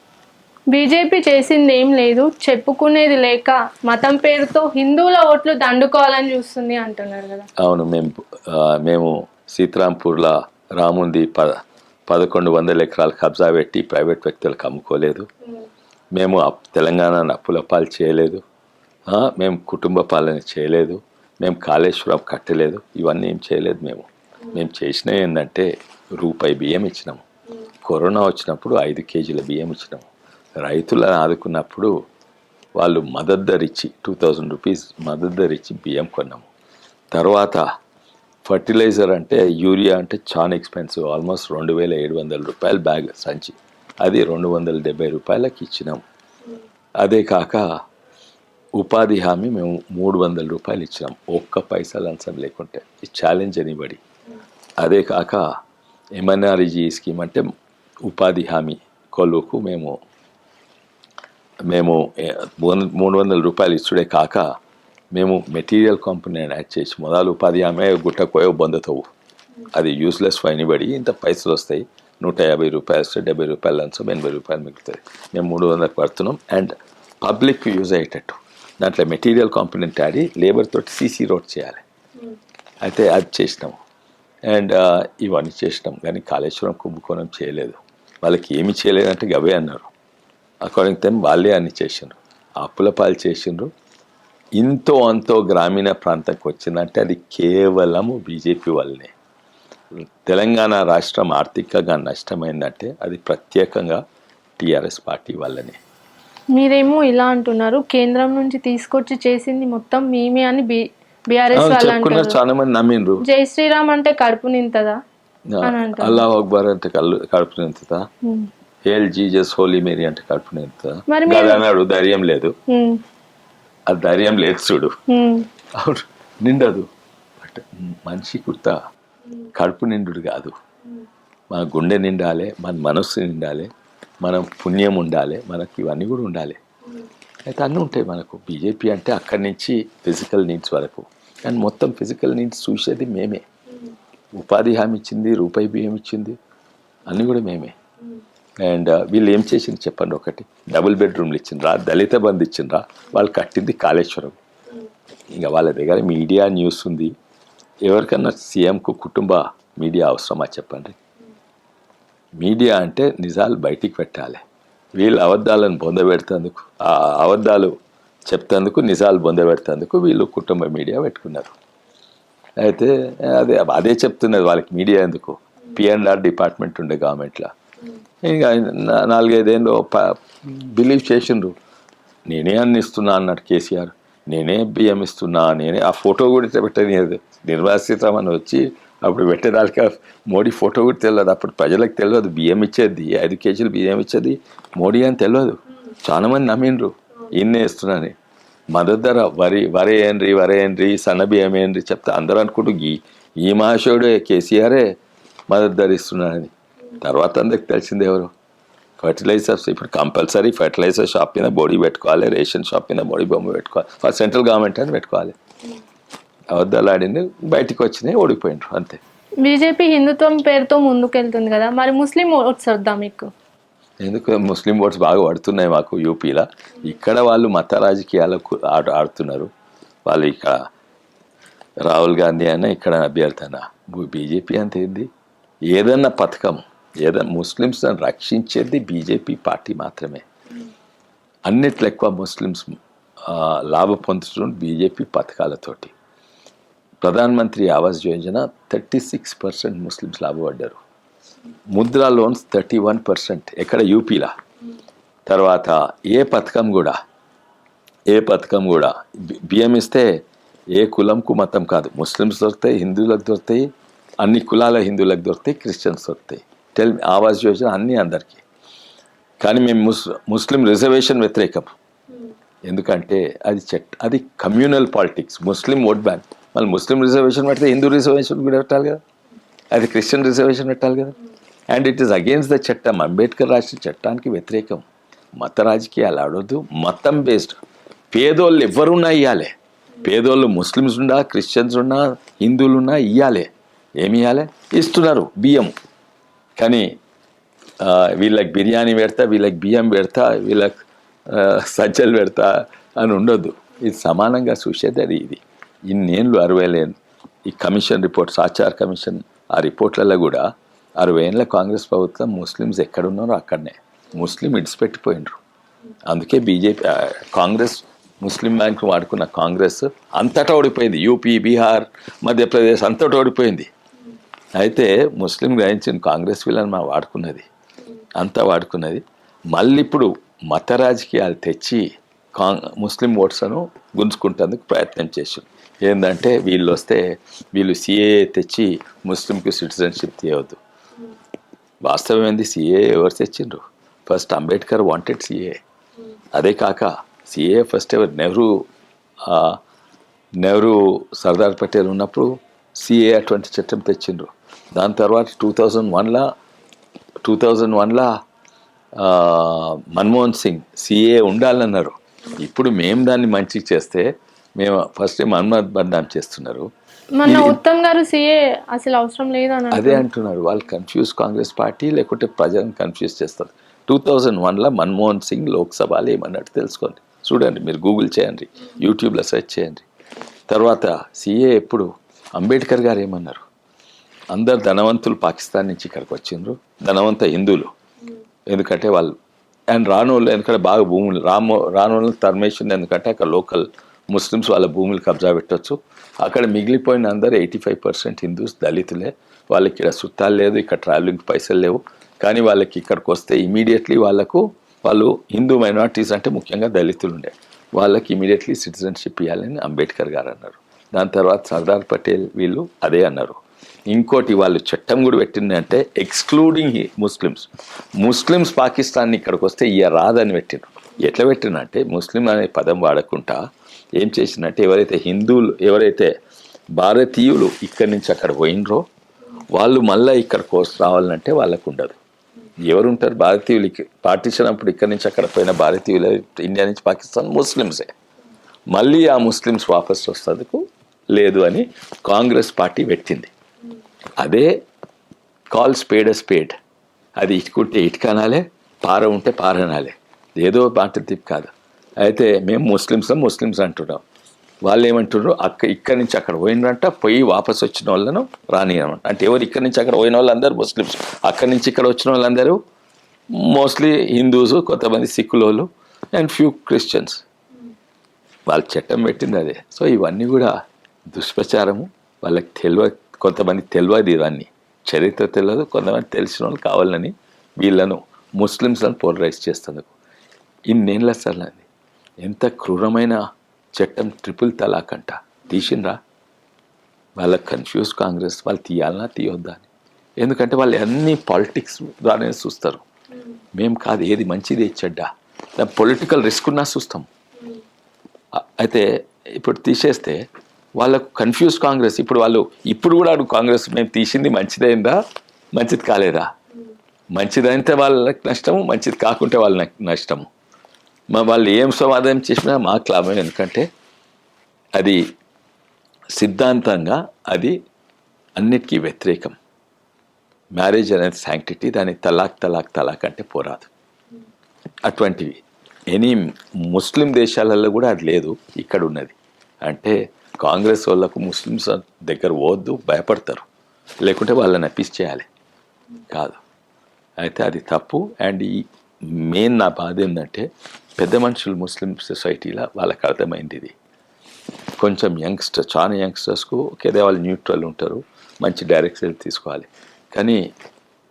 బీజేపీ చేసింది ఏం లేదు, చెప్పుకునేది లేక మతం పేరుతో హిందువుల ఓట్లు దండుకోవాలని చూస్తుంది అంటున్నారు కదా. అవును, మేము సీతారాంపూర్లో రాముంది 1100 ఎకరాలు కబ్జా పెట్టి ప్రైవేట్ వ్యక్తులకు అమ్ముకోలేదు. మేము తెలంగాణను అప్పుల పాలు చేయలేదు. మేము కుటుంబ పాలన చేయలేదు. మేము కాళేశ్వరం కట్టలేదు. ఇవన్నీ ఏం చేయలేదు. మేము చేసినవి ఏంటంటే రూపాయి బియ్యం ఇచ్చినాము. కరోనా వచ్చినప్పుడు 5 kgs బియ్యం ఇచ్చినాము. రైతులను ఆదుకున్నప్పుడు వాళ్ళు మద్దతు ధర ఇచ్చి 2000 రూపీస్ మద్దతు ధర ఇచ్చి బియ్యం కొన్నాము. తర్వాత ఫర్టిలైజర్ అంటే యూరియా అంటే చాలా ఎక్స్పెన్సివ్, ఆల్మోస్ట్ 2700 రూపాయలు బ్యాగ్ సంచి. అది 270 రూపాయలకి ఇచ్చినాం. అదే కాక ఉపాధి హామీ మేము 300 రూపాయలు ఇచ్చినాం, ఒక్క పైసా లంచం లేకుంటే. ఈ ఛాలెంజ్ ఎనీబడి. అదే కాక ఎంఎన్ఆర్ఈజీ స్కీమ్ అంటే ఉపాధి హామీ కొలువుకు మేము 300 రూపాయలు ఇచ్చుడే కాక మేము మెటీరియల్ కాంపోనెంట్ యాడ్ చేసి మొదలు ఉపాధి హామీ గుట్టకోయో బొందతావు, అది యూస్లెస్ ఫర్ ఎనీబడి. ఇంత పైసలు వస్తాయి, 150 రూపాయలు వస్తే 70 రూపాయలు లంచం, 80 రూపాయలు మిగులుతుంది. మేము 300 పడుతున్నాం. అండ్ పబ్లిక్ యూజ్ అయ్యేటట్టు దాంట్లో మెటీరియల్ కాంపోనెంట్ ఆడి లేబర్ తోటి సీసీ రోడ్ చేయాలి. అయితే అది చేసినాము. అండ్ ఇవన్నీ చేసినాం. కానీ కాళేశ్వరం కుంభకోణం చేయలేదు. వాళ్ళకి ఏమి చేయలేదంటే గవే అన్నారు. అకార్డింగ్ టు వాళ్ళే అన్ని చేసిండ్రు, అప్పుల పాలు చేసిండ్రు. ఇంతో అంతో గ్రామీణ ప్రాంతానికి వచ్చిందంటే అది కేవలము బీజేపీ వల్లనే. తెలంగాణ రాష్ట్రం ఆర్థికంగా నష్టమైందంటే అది ప్రత్యేకంగా టీఆర్ఎస్ పార్టీ వల్లనే. మీరేమో ఇలా అంటున్నారు, కేంద్రం నుంచి తీసుకొచ్చి చేసింది మొత్తం మేమే అని బీఆర్ఎస్ వాళ్ళు అంటారు. చాలా మంది నమ్మిండ్రు. జై శ్రీరామ్ అంటే కడుపు నింతదా, అల్లాహ్ అక్బర్ అంటే కడుపు నింతదా, హేల్ జీజస్ హోలీ మేరీ అంటే కడుపు నింతదా అన్నాడు. ధైర్యం లేదు, అది ధైర్యం లేదు చూడు. అవును, నిండదు. బట్ మనిషి కుర్తా కడుపు నిండుడు కాదు, మన గుండె నిండాలి, మన మనస్సు నిండాలి, మనం పుణ్యం ఉండాలి, మనకి ఇవన్నీ కూడా ఉండాలి. అయితే అన్నీ ఉంటాయి మనకు. బీజేపీ అంటే అక్కడి నుంచి ఫిజికల్ నీడ్స్ వరకు, కానీ మొత్తం ఫిజికల్ నీడ్స్ చూసేది మేమే. ఉపాధి హామీ ఇచ్చింది, రూపాయి బియ్యం ఇచ్చింది, అన్నీ కూడా మేమే. అండ్ వీళ్ళు ఏం చేసింది చెప్పండి. ఒకటి డబుల్ బెడ్రూమ్లు ఇచ్చిండ్రా, దళిత బంధు ఇచ్చిండ్రా, వాళ్ళు కట్టింది కాళేశ్వరం. ఇంకా వాళ్ళ దగ్గర మీడియా న్యూస్ ఉంది. ఎవరికన్నా సీఎంకు కుటుంబ మీడియా అవసరమా చెప్పండి. మీడియా అంటే నిజాలు బయటికి పెట్టాలి. వీళ్ళు అబద్ధాలను బొందబెడతందుకు, ఆ అబద్ధాలు చెప్తందుకు, నిజాలు బొందబెడతందుకు వీళ్ళు కుటుంబ మీడియా పెట్టుకున్నారు. అయితే అదే చెప్తున్నది వాళ్ళకి మీడియా ఎందుకు. P&R డిపార్ట్మెంట్ ఉండే గవర్నమెంట్లో. ఇంకా 4-5 ఏళ్ళు బిలీవ్ చేసిండ్రు. నేనే అన్ని ఇస్తున్నా అన్నాడు కేసీఆర్, నేనే బియ్యం ఇస్తున్నా, నేనే. ఆ ఫోటో కూడా పెట్టలేదు. నిర్మలా సీతారామన్ వచ్చి అప్పుడు పెట్టేదానికి మోడీ ఫోటో కూడా తెలియదు. అప్పుడు ప్రజలకు తెలియదు బియ్యం ఇచ్చేది, 5 కేజీలు బియ్యం ఇచ్చేది మోడీ అని తెలియదు. చాలా మంది నమ్మిండ్రు ఈయన్నే ఇస్తున్నాను. మద్దతు ధర వరి ఏండ్రి సన్న బియ్యం ఏండ్రి చెప్తే అందరూ అనుకుంటూ ఈ మహాశయుడే కేసీఆరే మద్దతు ధర ఇస్తున్నానని. తర్వాత అందరికి తెలిసింది ఎవరు. ఫర్టిలైజర్స్ ఇప్పుడు కంపల్సరీ ఫర్టిలైజర్ షాప్ మీద బోడీ పెట్టుకోవాలి, రేషన్ షాప్ మీద బోడీ బొమ్మ పెట్టుకోవాలి, ఫర్ సెంట్రల్ గవర్నమెంట్ అని పెట్టుకోవాలి. అబద్ధాలు ఆడింది, బయటకు వచ్చినాయి, ఓడిపోయినారు అంతే. బీజేపీ హిందుత్వం పేరుతో ముందుకెళ్తుంది కదా, మరి ముస్లిం ఓట్స్ వద్దా మీకు? ఎందుకు ముస్లిం ఓట్స్ బాగా పడుతున్నాయి మాకు యూపీలో. ఇక్కడ వాళ్ళు మత రాజకీయాలకు ఆడుతున్నారు. వాళ్ళు ఇక్కడ రాహుల్ గాంధీ అయినా ఇక్కడ అభ్యర్థి అయినా. బీజేపీ అంత ఏంది, ఏదన్నా పథకం, ఏదన్నా ముస్లిమ్స్ రక్షించేది బీజేపీ పార్టీ మాత్రమే. అన్నిట్లో ఎక్కువ ముస్లిమ్స్ లాభ పొందుతున్న బీజేపీ పథకాలతోటి. ప్రధానమంత్రి ఆవాస్ యోజన 36% ముస్లిమ్స్ లాభపడ్డారు. ముద్రా లోన్స్ 31%, ఎక్కడ యూపీలా. తర్వాత ఏ పథకం కూడా బియ్యం ఇస్తే ఏ కులంకు మతం కాదు, ముస్లిమ్స్ దొరుకుతాయి, హిందువులకు దొరుకుతాయి, అన్ని కులాల హిందువులకు దొరుకుతాయి, క్రిస్టియన్స్ దొరుకుతాయి. ఆవాస్ యోజన అన్నీ అందరికీ. కానీ మేము ముస్లిం రిజర్వేషన్ వ్యతిరేకం. ఎందుకంటే అది కమ్యూనల్ పాలిటిక్స్. ముస్లిం ఓట్ బ్యాంక్. మళ్ళీ ముస్లిం రిజర్వేషన్ పెడితే హిందూ రిజర్వేషన్ కూడా పెట్టాలి కదా, అది క్రిస్టియన్ రిజర్వేషన్ పెట్టాలి కదా. And it is against the చట్టం. అంబేద్కర్ రాసిన చట్టానికి వ్యతిరేకం. మత రాజకీయాలు ఆడొద్దు, మతం బేస్డ్. పేదోళ్ళు ఎవరున్నా ఇవ్వాలి. పేదోళ్ళు ముస్లిమ్స్ ఉన్నా, క్రిస్టియన్స్ ఉన్నా, హిందువులు ఉన్నా ఇవ్వాలి. ఏమి ఇవ్వాలి? ఇస్తున్నారు బియ్యం. కానీ వీళ్ళకి బిర్యానీ పెడతా, వీళ్ళకి బియ్యం పెడతా, వీళ్ళకి సజ్జలు పెడతా అని ఉండొద్దు. ఇది సమానంగా చూసేది అది. ఇది ఇన్నేళ్ళు 60 ఏళ్ళు ఈ కమిషన్ రిపోర్ట్స్, ఆచార్ కమిషన్ ఆ రిపోర్ట్లలో కూడా 60 ఏళ్ళ కాంగ్రెస్ ప్రభుత్వం ముస్లిమ్స్ ఎక్కడున్నారో అక్కడనే ముస్లిం ఇడిచిపెట్టిపోయినరు. అందుకే బీజేపీ కాంగ్రెస్ ముస్లిం బ్యాంక్ వాడుకున్న కాంగ్రెస్ అంతటా ఓడిపోయింది. యూపీ, బీహార్, మధ్యప్రదేశ్ అంతటా ఓడిపోయింది. అయితే ముస్లిం గ్రహించిన కాంగ్రెస్ వీళ్ళని మనం వాడుకున్నది, అంతా వాడుకున్నది. మళ్ళీ ఇప్పుడు మత రాజకీయాలు తెచ్చి ముస్లిం ఓట్స్ను గుంజుకుంటేందుకు ప్రయత్నం చేశారు. ఏంటంటే వీళ్ళు సిఏ తెచ్చి ముస్లింకి సిటిజన్షిప్ తీయవద్దు. వాస్తవం ఏంది, సిఏ ఎవరు తెచ్చిండ్రు? First Ambedkar wanted CA. అదే కాక సిఏ ఫస్ట్ ఎవరు నెహ్రూ సర్దార్ పటేల్ ఉన్నప్పుడు సిఏ అటువంటి చట్టం తెచ్చిండ్రు. దాని తర్వాత 2001లో మన్మోహన్ సింగ్ సిఏ ఉండాలన్నారు. ఇప్పుడు మేము దాన్ని మంచి చేస్తే మేము ఫస్ట్ మన్మోహన్ బద్నాం చేస్తున్నారు. మన ఉత్తమ్ గారు సిఏ అసలు అవసరం లేదు అని అదే అంటున్నారు. వాళ్ళు కన్ఫ్యూజ్ కాంగ్రెస్ పార్టీ లేకుంటే ప్రజలను కన్ఫ్యూజ్ చేస్తారు. 2001లో మన్మోహన్ సింగ్ లోక్సభలో ఏమన్నట్టు తెలుసుకోండి, చూడండి, మీరు గూగుల్ చేయండి, యూట్యూబ్లో సెర్చ్ చేయండి. తర్వాత సిఏ ఎప్పుడు అంబేద్కర్ గారు ఏమన్నారు, అందరు ధనవంతులు పాకిస్తాన్ నుంచి ఇక్కడికి వచ్చిండ్రు, ధనవంత హిందువులు, ఎందుకంటే వాళ్ళు అండ్ రానోళ్ళు ఎందుకంటే బాగా భూములు రానోళ్ళు తరిమేసింది, ఎందుకంటే అక్కడ లోకల్ ముస్లిమ్స్ వాళ్ళ భూములు కబ్జా పెట్టవచ్చు. అక్కడ మిగిలిపోయిన అందరూ 85% హిందూస్, దళితులే. వాళ్ళకి ఇక్కడ చుట్టాలు లేదు, ఇక్కడ ట్రావెలింగ్ పైసలు లేవు. కానీ వాళ్ళకి ఇక్కడికి వస్తే ఇమీడియట్లీ వాళ్ళు హిందూ మైనారిటీస్ అంటే ముఖ్యంగా దళితులు ఉండే వాళ్ళకి ఇమీడియట్లీ సిటిజన్షిప్ ఇవ్వాలని అంబేద్కర్ గారు అన్నారు. దాని తర్వాత సర్దార్ పటేల్ వీళ్ళు అదే అన్నారు. ఇంకోటి వాళ్ళు చట్టం కూడా పెట్టిందంటే ఎక్స్క్లూడింగ్ ముస్లిమ్స్ పాకిస్తాన్ ఇక్కడికి వస్తే ఇక రాదని పెట్టిండ్రు. ఎట్లా పెట్టినంటే ముస్లిం అనే పదం వాడకుండా ఏం చేసిందంటే ఎవరైతే భారతీయులు ఇక్కడి నుంచి అక్కడ పోయినరో వాళ్ళు మళ్ళీ ఇక్కడికి రావాలంటే వాళ్ళకు ఉండదు. ఎవరుంటారు భారతీయులకి? పార్టీషన్ అప్పుడు ఇక్కడి నుంచి అక్కడ పోయిన భారతీయులు ఇండియా నుంచి పాకిస్తాన్ ముస్లిమ్సే. మళ్ళీ ఆ ముస్లిమ్స్ వాపస్ వస్తేందుకు లేదు అని కాంగ్రెస్ పార్టీ పెట్టింది. అదే కాల్ స్పేడ్. అది ఇటుకుంటే ఇటుకనాలే, పార ఉంటే పారనాలే, ఏదో మాట తిప్పి కాదు. అయితే మేము ముస్లిమ్స్ అంటున్నాం. వాళ్ళు ఏమంటున్నారు, ఇక్కడి నుంచి అక్కడ పోయినంట, పోయి వాపస్ వచ్చిన వాళ్ళను రానియమంట. అంటే ఎవరు ఇక్కడి నుంచి అక్కడ పోయిన వాళ్ళందరూ ముస్లిమ్స్, అక్కడి నుంచి ఇక్కడ వచ్చిన వాళ్ళందరూ మోస్ట్లీ హిందూస్, కొంతమంది సిక్కులోళ్ళు అండ్ ఫ్యూ క్రిస్టియన్స్. వాళ్ళు చట్టం పెట్టింది అదే. సో ఇవన్నీ కూడా దుష్ప్రచారము. వాళ్ళకి కొంతమంది తెలియదు, ఇవన్నీ చరిత్ర తెలియదు. కొంతమంది తెలిసిన వాళ్ళు కావాలని వీళ్ళను ముస్లిమ్స్లను పోలరైజ్ చేస్తున్నందుకు ఇన్నేళ్ళ సర్లంది. ఎంత క్రూరమైన చట్టం, ట్రిపుల్ తలాక్ అంట తీసిండ్రా. వాళ్ళకి కన్ఫ్యూజ్ కాంగ్రెస్, వాళ్ళు తీయాలన్నా తీయొద్దా అని. ఎందుకంటే వాళ్ళు అన్ని పాలిటిక్స్ ద్వారానే చూస్తారు. మేము కాదు, ఏది మంచిది ఏది చెడ్డ, పొలిటికల్ రిస్క్ ఉన్నా చూస్తాం. అయితే ఇప్పుడు తీసేస్తే వాళ్ళకు కన్ఫ్యూజ్ కాంగ్రెస్. ఇప్పుడు కూడా కాంగ్రెస్ మేము తీసింది మంచిదైందా, మంచిది కాలేదా? మంచిదైతే వాళ్ళకి నష్టము, మంచిది కాకుంటే వాళ్ళకి నష్టము. వాళ్ళు ఏం సమాధానం చేసినా మాకు లాభం. ఎందుకంటే అది సిద్ధాంతంగా అది అన్నిటికీ వ్యతిరేకం. మ్యారేజ్ అనేది శాంక్టిటీ, దాన్ని తలాక్ అంటే పోరాదు. అటువంటివి ఎనీ ముస్లిం దేశాలలో కూడా అది లేదు, ఇక్కడ ఉన్నది. అంటే కాంగ్రెస్ వాళ్ళకు ముస్లిమ్స్ దగ్గర పోవద్దు, భయపడతారు, లేకుంటే వాళ్ళని అప్పీస్ చేయాలి కాదు. అయితే అది తప్పు. అండ్ ఈ మెయిన్ నా బాధ ఏంటంటే పెద్ద మనుషులు ముస్లిం సొసైటీలో వాళ్ళకి అర్థమైంది ఇది. కొంచెం చాలా యంగ్స్టర్స్కు ఒకేదే వాళ్ళు న్యూట్రల్ ఉంటారు, మంచి డైరెక్షన్ తీసుకోవాలి. కానీ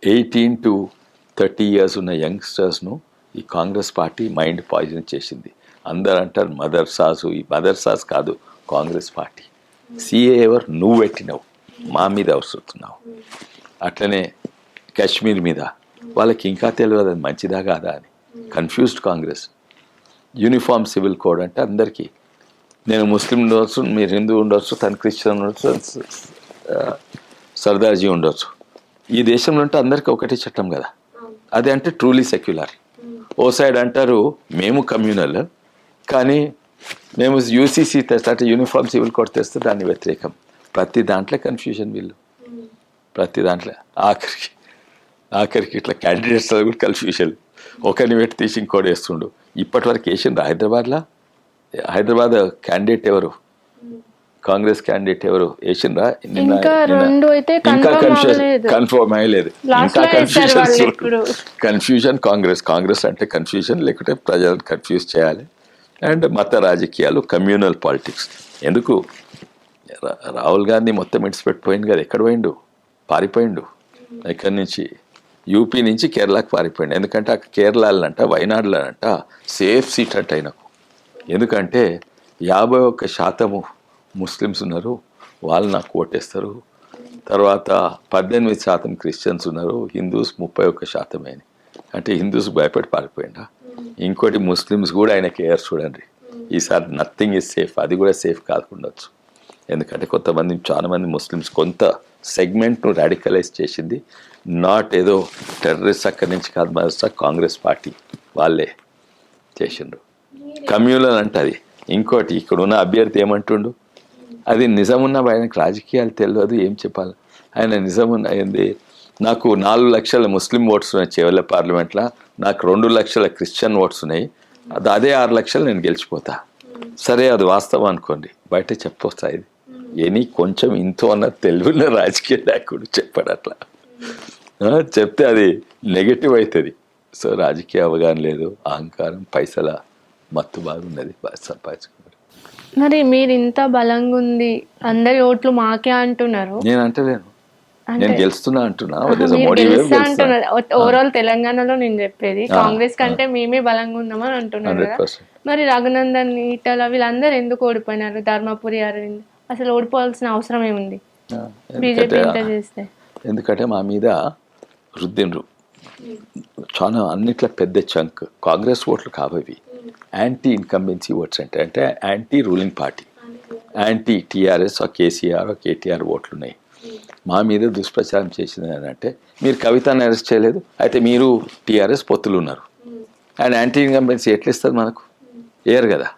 18 to 30 years ఉన్న యంగ్స్టర్స్ను ఈ కాంగ్రెస్ పార్టీ మైండ్ పాయిజన్ చేసింది. అందరు అంటారు ఈ మదర్సాస్ కాదు కాంగ్రెస్ పార్టీ. సిఏ నువ్వు పెట్టినావు, మా మీద అవసరుతున్నావు. అట్లనే కాశ్మీర్ మీద వాళ్ళకి ఇంకా తెలియదు అది మంచిదా కాదా అని. Confused Congress. Uniform civil code అంటే అందరికీ, నేను ముస్లిం ఉండవచ్చు, మీరు హిందూ ఉండవచ్చు, తను క్రిస్టియన్ ఉండొచ్చు, సర్దార్జీ ఉండొచ్చు. ఈ దేశంలో అంటే అందరికీ ఒకటే చట్టం కదా. అదే అంటే ట్రూలీ సెక్యులర్. ఓ సైడ్ అంటారు మేము కమ్యూనల్, కానీ మేము యూసీసీ తెస్తే అంటే యూనిఫామ్ సివిల్ కోడ్ తెస్తే దాన్ని వ్యతిరేకం. ప్రతి దాంట్లో కన్ఫ్యూజన్ వీళ్ళు, ప్రతి దాంట్లో. ఆఖరికి ఇట్లా క్యాండిడేట్స్ కూడా కన్ఫ్యూజన్. ఒకరిని పెట్టి తీసి ఇంకోటి వేస్తుండు. ఇప్పటి వరకు వేసిండ్రు హైదరాబాద్ క్యాండిడేట్ ఎవరు, కాంగ్రెస్ క్యాండిడేట్ ఎవరు వేసిండ్రా? ఇంకా కన్ఫర్మ్ అయ్యలేదు. ఇంకా కన్ఫ్యూజన్ కాంగ్రెస్ అంటే కన్ఫ్యూజన్, లేకుంటే ప్రజలను కన్ఫ్యూజ్ చేయాలి. అండ్ మత రాజకీయాలు, కమ్యూనల్ పాలిటిక్స్. ఎందుకు రాహుల్ గాంధీ మొత్తం ఇడిచిపెట్టిపోయింది కదా, ఎక్కడ పోయిండు? పారిపోయిండు. ఇక్కడి నుంచి యూపీ నుంచి కేరళకు పారిపోయిండు. ఎందుకంటే ఆ కేరళలంట, వయనాడులంట సేఫ్ సీట్ అంట ఆయనకు. ఎందుకంటే 51% ముస్లిమ్స్ ఉన్నారు, వాళ్ళు నాకు ఓటేస్తారు. తర్వాత 18% క్రిస్టియన్స్ ఉన్నారు, హిందూస్ 31% అని. అంటే హిందూస్ భయపడి పారిపోయిందా? ఇంకోటి ముస్లిమ్స్ కూడా ఆయన కేర్ చూడండి. ఈసారి నథింగ్ ఈజ్ సేఫ్, అది కూడా సేఫ్ కాకుండొచ్చు. ఎందుకంటే కొంతమంది చాలా మంది ముస్లిమ్స్ కొంత సెగ్మెంట్ను రాడికలైజ్ చేసింది. నాట్ ఏదో టెర్రరిస్ట్ అక్కడి నుంచి కాదు, మహారాష్ట్ర కాంగ్రెస్ పార్టీ వాళ్ళే చేసిండ్రు. కమ్యూనల్ అంటే అది. ఇంకోటి ఇక్కడ ఉన్న అభ్యర్థి ఏమంటుండు, అది నిజమున్న ఆయనకు రాజకీయాలు తెలియదు, ఏం చెప్పాలి. ఆయన నిజమున్న ఏంది, నాకు 4 లక్షల ముస్లిం ఓట్స్ ఉన్నాయి చివరి పార్లమెంట్లో, నాకు 2 లక్షల క్రిస్టియన్ ఓట్స్ ఉన్నాయి, అదే 6 లక్షలు నేను గెలిచిపోతా. సరే అది వాస్తవం అనుకోండి, బయట చెప్పొస్తా. ఇది ఎనీ కొంచెం ఇంతో అన్న తెలివిన రాజకీయ నాయకుడు చెప్పాడు అట్లా. చెప్తే అది నెగటివ్ అవుతుంది. సో రాజకీయ అవగాహన లేదు, అహంకారం, పైసల మత్తు బాగున్నది, సంపాదించుకున్నారు. మరి మీరు ఇంత బలంగా ఉంది, అందరి ఓట్లు మాకే అంటున్నారు. నేను అంటలేను, నేను గెలుస్తున్నా అంటున్నా. ఓవరాల్ తెలంగాణలో నేను చెప్పేది, కాంగ్రెస్ కంటే మేమే బలంగా ఉన్నామని అంటున్నారు కదా. మరి రఘునందన్, ఈటల వీళ్ళందరూ ఎందుకు ఓడిపోయినారు? ధర్మపురి అరవింద్ అసలు ఓడిపోవాల్సిన అవసరం ఏముంది బీజేపీ ఇంత చేస్తే? ఎందుకంటే మా మీద రుద్దిండ్రు చాలా, అన్నిట్లో పెద్ద చంక్ కాంగ్రెస్ ఓట్లు కావవి, యాంటీ ఇన్కంబెన్సీ ఓట్స్ అంటే anti ruling party, anti TRS KCR KTR ఓట్లు ఉన్నాయి. మా మీద దుష్ప్రచారం చేసింది అని అంటే, మీరు కవితను అరెస్ట్ చేయలేదు, అయితే మీరు టీఆర్ఎస్ పొత్తులు ఉన్నారు, అండ్ యాంటీ ఇన్కంబెన్సీ ఎట్లా ఇస్తుంది మనకు? ఏరు కదా.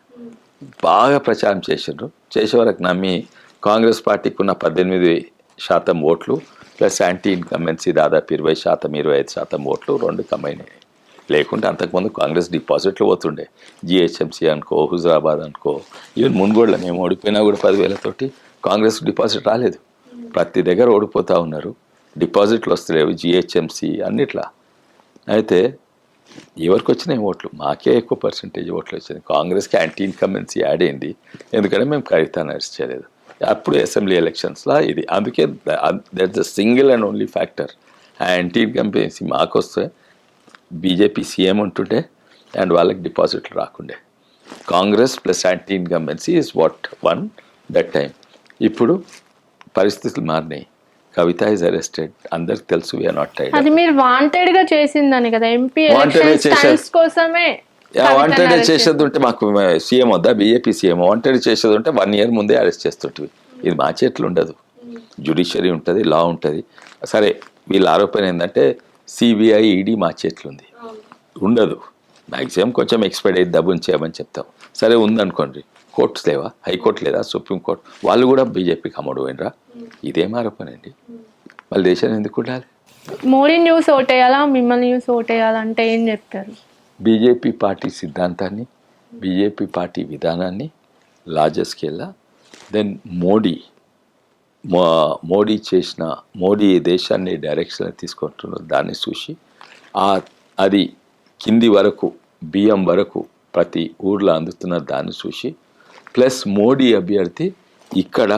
బాగా ప్రచారం చేసిండ్రు. చేసే వరకు నమ్మి కాంగ్రెస్ పార్టీకి ఉన్న 18% ఓట్లు ప్లస్ యాంటీ ఇన్కంబెన్సీ దాదాపు 20%, 25% ఓట్లు రెండు కంబైన్ అయ్యాయి. లేకుంటే అంతకుముందు కాంగ్రెస్ డిపాజిట్లు పోతుండే. జిహెచ్ఎంసీ అనుకో, హుజరాబాద్ అనుకో, ఈవెన్ మున్గోడ్లో మేము ఓడిపోయినా కూడా 10,000తోటి కాంగ్రెస్ డిపాజిట్ రాలేదు. ప్రతి దగ్గర ఓడిపోతూ ఉన్నారు, డిపాజిట్లు వస్తలేవు, జిహెచ్ఎంసీ అన్నిట్లా. అయితే ఎవరికి వచ్చినాయి ఓట్లు? మాకే ఎక్కువ పర్సంటేజ్ ఓట్లు వచ్చింది. కాంగ్రెస్కి యాంటీ ఇన్కంబెన్సీ యాడ్ అయింది, ఎందుకంటే మేము కవితను అరెస్ట్ చేయలేదు. అప్పుడు అసెంబ్లీ ఎలక్షన్స్లో ఇది. అందుకే that's the single and only factor. Anti incumbency మాకు వస్తే బీజేపీ సీఎం ఉంటుండే అండ్ వాళ్ళకి డిపాజిట్లు రాకుండే. Congress plus anti incumbency is what won that time. ఇప్పుడు పరిస్థితులు మారినాయి. కవిత ఇస్ అరెస్టెడ్, అందరికి తెలుసు. We're not tied. అది మీరు వాంటెడ్ గా చేసిందని కదా, ఎంపీ ఎలక్షన్స్ కోసమే. వాంటెడ్ చేసేది ఉంటే మాకు సీఎం వద్దా? బీజేపీ సీఎం వాంటెడ్ చేసేది ఉంటే 1 year ముందే అరెస్ట్ చేస్తుంటివి. ఇది మా చేతులు ఉండదు, జ్యుడిషియరీ ఉంటుంది, లా ఉంటుంది. సరే వీళ్ళ ఆరోపణ ఏంటంటే సిబిఐ ఈడీ మా చేతులు ఉంది, ఉండదు. మ్యాక్సిమం కొంచెం ఎక్స్పెక్ట్ డబ్బుని చేయమని చెప్తాం. సరే ఉందనుకోండి, కోర్ట్స్ లేవా? హైకోర్టు లేదా? సుప్రీంకోర్టు? వాళ్ళు కూడా బీజేపీకి అమ్ముడు పోయినరా? ఇదేం ఆరోపణ అండి? మళ్ళీ దేశాన్ని ఎందుకు ఉండాలి? మోడీ న్యూస్ ఓటేయాలా, మిమ్మల్ని న్యూస్ ఓటేయాలా అంటే ఏం చెప్తారు? బీజేపీ పార్టీ సిద్ధాంతాన్ని, బీజేపీ పార్టీ విధానాన్ని లార్జర్ స్కేల్లా, దెన్ మోడీ దేశాన్ని డైరెక్షన్ తీసుకుంటున్నారు, దాన్ని చూసి అది కింది వరకు బియ్యం వరకు ప్రతి ఊర్లో అందుతున్న దాన్ని చూసి, ప్లస్ మోడీ అభ్యర్థి ఇక్కడ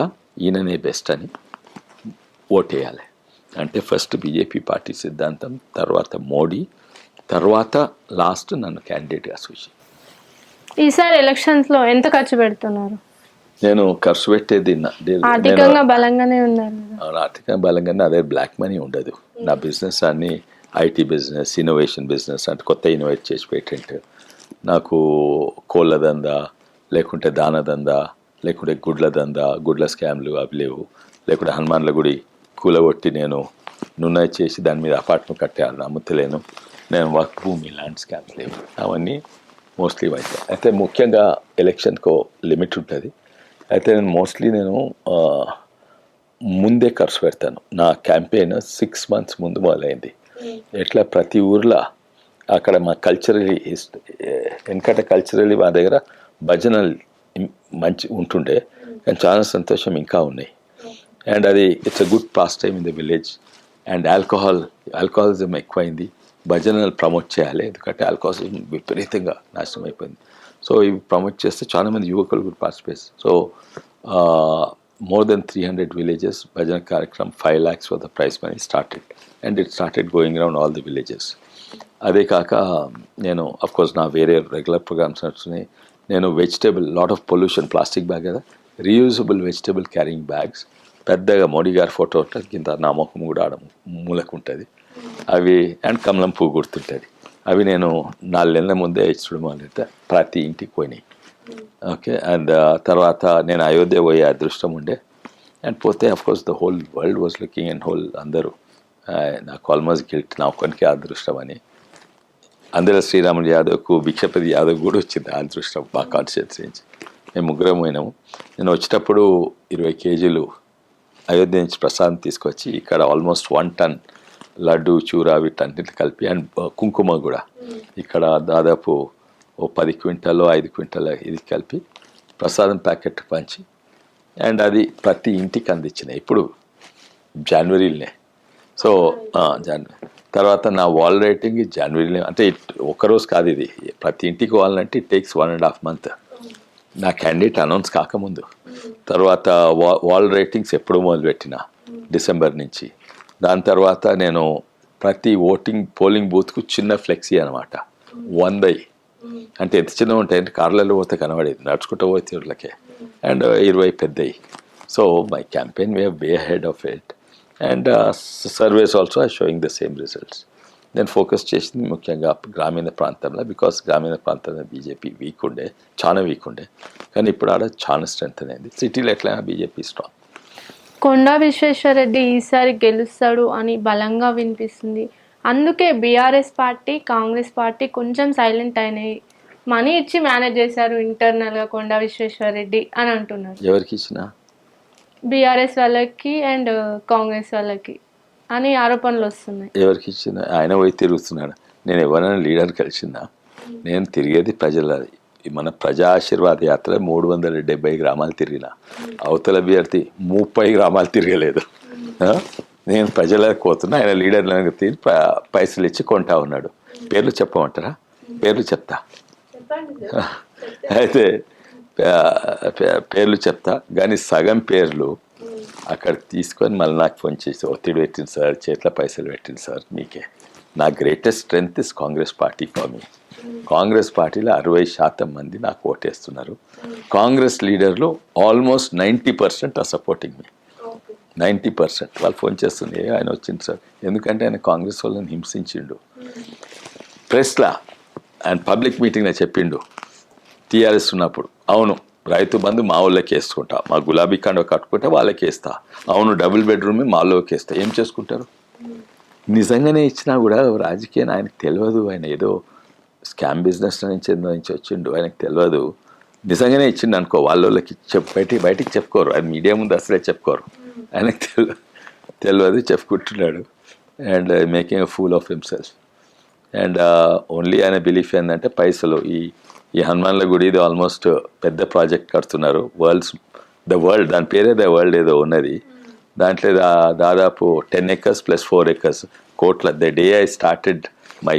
ఈయననే బెస్ట్ అని ఓటేయాలి. అంటే ఫస్ట్ బీజేపీ పార్టీ సిద్ధాంతం, తర్వాత మోడీ, తర్వాత లాస్ట్ నన్ను క్యాండిడేట్గా చూసి. ఈసారి ఎలక్షన్స్లో ఎంత ఖర్చు పెడుతున్నారు? నేను ఖర్చు పెట్టేది ఆర్థికంగా బలంగానే ఉన్నారు. ఆర్థికంగా బలంగానే, అదే బ్లాక్ మనీ ఉండదు. నా బిజినెస్ అన్ని ఐటీ బిజినెస్, ఇన్నోవేషన్ బిజినెస్, అంటే కొత్త ఇన్నోవేట్ చేసి పేటెంట్. నాకు కోళ్ళ దందా, లేకుంటే దాన దందా, లేకుంటే గుడ్ల దందా, గుడ్ల స్కామ్లు అవి లేవు. లేకుంటే హనుమాన్ల గుడి కూలగొట్టి నేను నున్నై చేసి దాని మీద అపార్ట్మెంట్ కట్టాలని అమ్ముతలేను. నేను వర్క్ భూమి, ల్యాండ్ స్కామ్స్ లేవు. అవన్నీ మోస్ట్లీ అయితే. అయితే ముఖ్యంగా ఎలక్షన్కో లిమిట్ ఉంటుంది. అయితే నేను ముందే ఖర్చు పెడతాను. నా క్యాంపెయిన్ 6 months ముందు మొదలైంది. ఎట్లా ప్రతి ఊర్లో అక్కడ మా కల్చరలీ ఎందుకంటే కల్చరలీ మా దగ్గర భజనలు మంచి ఉంటుండే, కానీ చాలా సంతోషం ఇంకా ఉన్నాయి. అండ్ అది it's a good pass time in the village. And alcoholism ఎక్కువైంది, భజనలు ప్రమోట్ చేయాలి. ఎందుకంటే ఆల్కహాలిజం విపరీతంగా నాశనం అయిపోయింది. సో ఇవి ప్రమోట్ చేస్తే చాలామంది యువకులు కూడా participate. So more than 300 villages భజన కార్యక్రమం, 5 lakhs for the prize money started, and it started going around all the villages. అదే కాక నేను అఫ్కోర్స్ నా వేరే రెగ్యులర్ ప్రోగ్రామ్స్ నడుస్తున్నాయి. నేను vegetable, lot of pollution, plastic bag కదా, రీయూజబుల్ వెజిటేబుల్ క్యారింగ్ బ్యాగ్స్, పెద్దగా మోడీ గారి ఫోటో ఉంటుంది కింద, నా ముఖం కూడా ఆడ మూలకు ఉంటుంది అవి, అండ్ కమలం పువ్వు గుర్తుంటుంది. అవి నేను 4 నెలల ముందే ఇచ్చడం అంటే ప్రతి ఇంటికి పోయినాయి. ఓకే. అండ్ తర్వాత నేను అయోధ్య పోయే అదృష్టం ఉండే. అండ్ పోతే of course the whole world was looking and whole అందరూ నాకు ఆల్మోస్ట్ గిల్ట్ నా ఒక్కరికి అదృష్టం అని. అందులో శ్రీరాములు యాదవ్కు భిక్షపతి యాదవ్ కూడా వచ్చింది ఆ అదృష్టం మా కాన్స్టిట్యూన్సీ నుంచి. మేము ముగ్గురం పోయినాము. నేను వచ్చేటప్పుడు 20 కేజీలు అయోధ్య నుంచి ప్రసాదం తీసుకొచ్చి ఇక్కడ ఆల్మోస్ట్ 1 టన్ లడ్డు చూరా వీటన్నిటి కలిపి అండ్ కుంకుమ కూడా ఇక్కడ దాదాపు ఓ 10 క్వింటాలు 5 క్వింటాల ఇది కలిపి ప్రసాదం ప్యాకెట్ పంచి అండ్ అది ప్రతి ఇంటికి అందించినాయి ఇప్పుడు జనవరిలోనే. సో జనవరి తర్వాత నా వాల్ రైటింగ్ జనవరిలో, అంటే ఒక్కరోజు కాదు ఇది, ప్రతి ఇంటికి వాలంటే ఇట్ టేక్స్ 1.5 months నా క్యాండిడేట్ అనౌన్స్ కాకముందు. తర్వాత వాల్ రైటింగ్స్ ఎప్పుడు మొదలుపెట్టిన డిసెంబర్ నుంచి. దాని తర్వాత నేను ప్రతి పోలింగ్ బూత్కు చిన్న ఫ్లెక్సీ అనమాట 100 అంటే ఎంత చిన్న ఉంటాయంటే కార్లలో పోతే కనబడేది, నడుచుకుంటూ పోతే వాళ్ళకే, అండ్ 20 పెద్దవి. So my campaign way ahead of it and surveys also are showing the same results. నేను ఫోకస్ చేసింది ముఖ్యంగా గ్రామీణ ప్రాంతంలో, బికాస్ గ్రామీణ ప్రాంతంలో బీజేపీ వీక్ ఉండే, చాలా వీక్ ఉండే, కానీ ఇప్పుడు ఆడ చాలా స్ట్రెంత్ అయింది. సిటీలో ఎట్లయినా బీజేపీ స్ట్రాంగ్. కొండా విశ్వేశ్వరరెడ్డి ఈసారి గెలుస్తాడు అని బలంగా వినిపిస్తుంది. అందుకే బీఆర్ఎస్ పార్టీ కాంగ్రెస్ పార్టీ కొంచెం సైలెంట్ అయినాయి, మనీ ఇచ్చి మేనేజ్ చేశారు ఇంటర్నల్గా కొండా విశ్వేశ్వరరెడ్డి అని అంటున్నారు. ఎవరికి ఇచ్చినా బీఆర్ఎస్ వాళ్ళకి అండ్ కాంగ్రెస్ వాళ్ళకి అని ఆరోపణలు వస్తున్నాయి. ఎవరికి ఇచ్చిన ఆయన పోయి తిరుగుతున్నాడు. నేను ఎవరైనా లీడర్ కలిసిందా? నేను తిరిగేది ప్రజలది. మన ప్రజా ఆశీర్వాద యాత్ర 370 గ్రామాలు తిరిగిన, అవతల అభ్యర్థి 30 గ్రామాలు తిరగలేదు. నేను ప్రజలకు పోతున్నా, ఆయన లీడర్లకు తిరిగి పైసలు ఇచ్చి కొంటా ఉన్నాడు. పేర్లు చెప్పమంటారా? పేర్లు చెప్తా. అయితే పేర్లు చెప్తా, కానీ సగం పేర్లు అక్కడ తీసుకొని మళ్ళీ నాకు ఫోన్ చేసి ఒత్తిడి పెట్టింది సార్, చేతిలో పైసలు పెట్టింది సార్ మీకే. నా greatest strength is Congress party for me. Congress పార్టీలో 60% మంది నాకు ఓటేస్తున్నారు. కాంగ్రెస్ లీడర్లు ఆల్మోస్ట్ 90% ఆర్ సపోర్టింగ్ మీ. 90% వాళ్ళు ఫోన్ చేస్తుంది, ఆయన వచ్చింది సార్, ఎందుకంటే ఆయన కాంగ్రెస్ వాళ్ళని హింసించిండు. ప్రెస్లా అండ్ పబ్లిక్ మీటింగ్లో చెప్పిండు టీఆర్ఎస్ ఉన్నప్పుడు, అవును రైతు బంధు మా వాళ్ళకి వేసుకుంటా, మా గులాబీ కండ కట్టుకుంటే వాళ్ళకి వేస్తా, అవును డబుల్ బెడ్రూమ్ మా వాళ్ళకి వేస్తా. ఏం చేసుకుంటారు? నిజంగానే ఇచ్చినా కూడా రాజకీయం ఆయనకు తెలియదు, ఆయన ఏదో స్కామ్ బిజినెస్ నుంచి వచ్చిండు, ఆయనకు తెలియదు. నిజంగానే ఇచ్చిండు అనుకో, వాళ్ళకి బయటికి చెప్పుకోరు, అది మీడియా ముందు అసలే చెప్పుకోరు. ఆయనకు తెలియదు, చెప్పుకుంటున్నాడు and making a fool of himself. And only ఆయన బిలీఫ్ ఏంటంటే పైసలు. ఈ హనుమాన్ల గుడి ఇది ఆల్మోస్ట్ పెద్ద ప్రాజెక్ట్ కడుతున్నారు, ద వరల్డ్, దాని పేరే ద వరల్డ్ ఏదో ఉన్నది. దాంట్లో దాదాపు 10 acres + 4 acres కోట్ల. The day I started my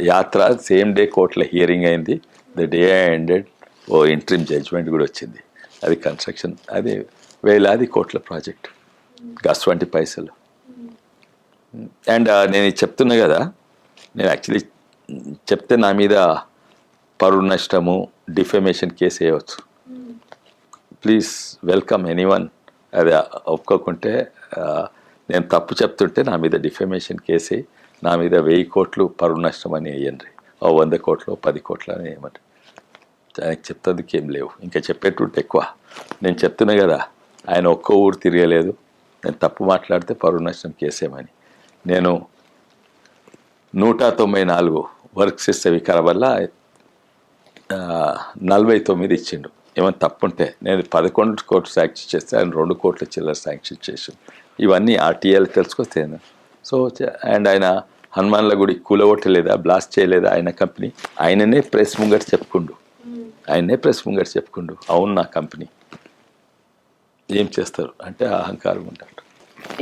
yatra same day కోట్ల హియరింగ్ అయింది. ద డే ఐ ఎండెడ్ ఓ ఇంట్రీమ్ జడ్జ్మెంట్ కూడా వచ్చింది. అది కన్స్ట్రక్షన్, అది వేలాది కోట్ల ప్రాజెక్ట్, అటువంటి పైసలు. అండ్ నేను చెప్తున్నా కదా, నేను యాక్చువల్లీ చెప్తే నా మీద పరువు నష్టము, డిఫెమేషన్ కేసు వేయవచ్చు. Please welcome anyone. అది ఒప్పుకోకుంటే, నేను తప్పు చెప్తుంటే నా మీద డిఫెమేషన్ కేసు, నా మీద 1000 కోట్లు పరువు నష్టం అని వేయండి, 100 కోట్లు 10 కోట్లు అని వేయమంటే. ఆయనకి చెప్తానికి ఏం లేవు, ఇంకా చెప్పేటుంటే ఎక్కువ. నేను చెప్తున్నా కదా, ఆయన ఒక్క ఊరు తిరగలేదు, నేను తప్పు మాట్లాడితే పరువు నష్టం కేసేమని. నేను 194 వర్క్స్ ఇస్తే వికారాబాద్లో 49 ఇచ్చిండు. ఏమైనా తప్పుంటే నేను 11 కోట్లు శాంక్షన్ చేస్తే ఆయన 2 కోట్ల చిల్లర శాంక్షన్ చేసిండు. ఇవన్నీ ఆర్టీఐలు తెలుసుకొస్తే. సో అండ్ ఆయన హనుమాన్ల గుడి కూలగొట్టలేదా, బ్లాస్ట్ చేయలేదా ఆయన కంపెనీ? ఆయననే ప్రెస్ ముంగట చెప్పుకుండు, అవును నా కంపెనీ. ఏం చేస్తారు అంటే అహంకారం ఉంటారు.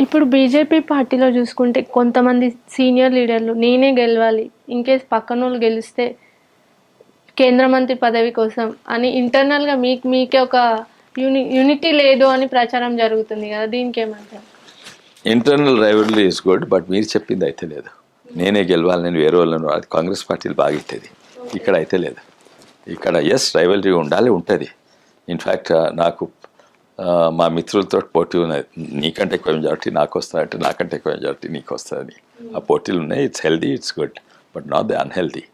ఇప్పుడు బీజేపీ పార్టీలో చూసుకుంటే కొంతమంది సీనియర్ లీడర్లు నేనే గెలవాలి, ఇన్కేస్ పక్కన వాళ్ళు గెలిస్తే కేంద్ర మంత్రి పదవి కోసం అని ఇంటర్నల్గా మీకే ఒక యూనిటీ లేదు అని ప్రచారం జరుగుతుంది కదా, దీనికి ఏమంటారు? Internal rivalry is good, but మీరు చెప్పింది అయితే లేదు. నేనే గెలవాలి, నేను వేరే వాళ్ళను, అది కాంగ్రెస్ పార్టీలు బాగా అవుతుంది, ఇక్కడ అయితే లేదు. ఇక్కడ ఎస్ రైవల్రీ ఉండాలి, ఉంటుంది. ఇన్ఫ్యాక్ట్ నాకు మా మిత్రులతో పోటీ ఉన్నది, నీకంటే ఎక్కువ మెజారిటీ నాకు వస్తుందంటే నాకంటే ఎక్కువ మెజారిటీ నీకు వస్తుందని. ఆ పోటీలు ఉన్నాయి, it's healthy, it's good. But not the unhealthy.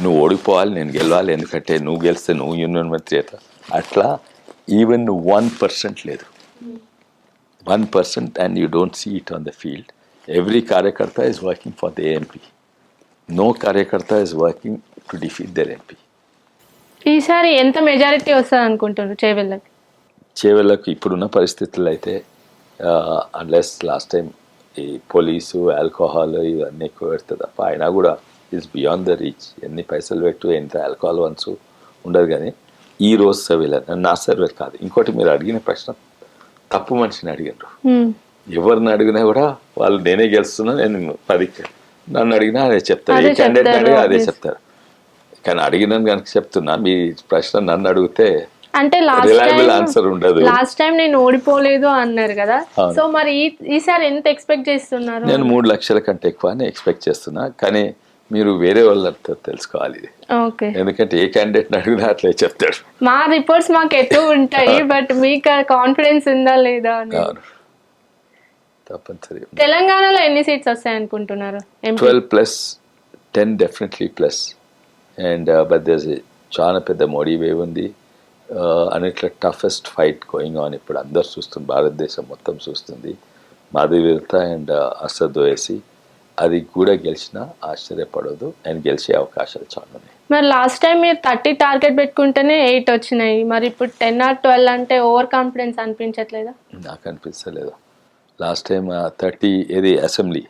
నువ్వు ఓడిపోవాలి, నేను గెలవాలి, ఎందుకంటే నువ్వు గెలిస్తే నువ్వు యూనియన్ మంత్రి అవుతా. అట్లా ఈవెన్ 1% లేదు. 1% and you don't see it on the field. Every కార్యకర్త is working for the MP. No కార్యకర్త is working to defeat their MP. ఈసారి ఎంత మెజారిటీ వస్తుంది అనుకుంటున్నారు చేవెళ్ళకి? చేవెళ్ళకు ఇప్పుడున్న పరిస్థితుల్లో అయితే అన్లెస్ లాస్ట్ టైం ఈ పోలీసు ఆల్కహాల్ ఇవన్నీ ఎక్కువ పెడుతుంది తప్ప, అయినా కూడా ఈజ్ బియాండ్ ద రీచ్. ఎన్ని పైసలు పెట్టు, ఎంత ఆల్కహాల్ వన్స్ ఉండదు. కానీ ఈ రోజు సర్వేలో నా సర్వే కాదు, ఇంకోటి మీరు అడిగిన ప్రశ్న తప్పు మనిషిని అడిగారు. ఎవరిని అడిగినా కూడా వాళ్ళు నేనే గెలుస్తున్నా, నేను 10 నన్ను అడిగినా అదే చెప్తారు, ఏ క్యాండిడేట్ అడిగినా అదే చెప్తారు. కానీ అడిగినాను కనుక చెప్తున్నా. మీ ప్రశ్న నన్ను అడిగితే అంటే రిలయబుల్ ఆన్సర్ ఉండదు. లాస్ట్ టైం నేను ఓడిపోలేదు అన్నారు కదా, సో మరి ఈసారి ఎంత ఎక్స్పెక్ట్ చేస్తున్నారు? నేను 3 లక్షల కంటే ఎక్కువ అని ఎక్స్పెక్ట్ చేస్తున్నా. కానీ మీరు వేరే వాళ్ళతో తెలుసుకోవాలి ఇది, ఎందుకంటే ఏ క్యాండిడేట్ అడిగినా అట్లే చెప్తాడు. మా రిపోర్ట్స్ మాకు ఎటు ఉంటాయి, బట్ మీకు కాన్ఫిడెన్స్ ఉందా లేదా? తప్పనిసరి. తెలంగాణలో ఎన్ని సీట్స్ వస్తాయి అనుకుంటున్నారు? 12+, 10 definitely plus. And but there చాలా పెద్ద మోడీ వేవ్ ఉంది. అన్నిట్లో టఫెస్ట్ ఫైట్ గోయింగ్ ఆన్ ఇప్పుడు అందరు చూస్తుంది, భారతదేశం మొత్తం చూస్తుంది. మాధవీలత అండ్ అసద్ ఓవైసీ అది కూడా గెలిచినా ఆశ్చర్యపడదు, అండ్ గెలిచే అవకాశాలు చాలా ఉన్నాయి. మరి లాస్ట్ టైం మీరు 30 టార్గెట్ పెట్టుకుంటేనే 8 వచ్చినాయి, మరి ఇప్పుడు 10 or 12 అంటే ఓవర్ కాన్ఫిడెన్స్ అనిపించట్లేదా? నాకు అనిపించలేదు. లాస్ట్ టైం 30 ఏది అసెంబ్లీ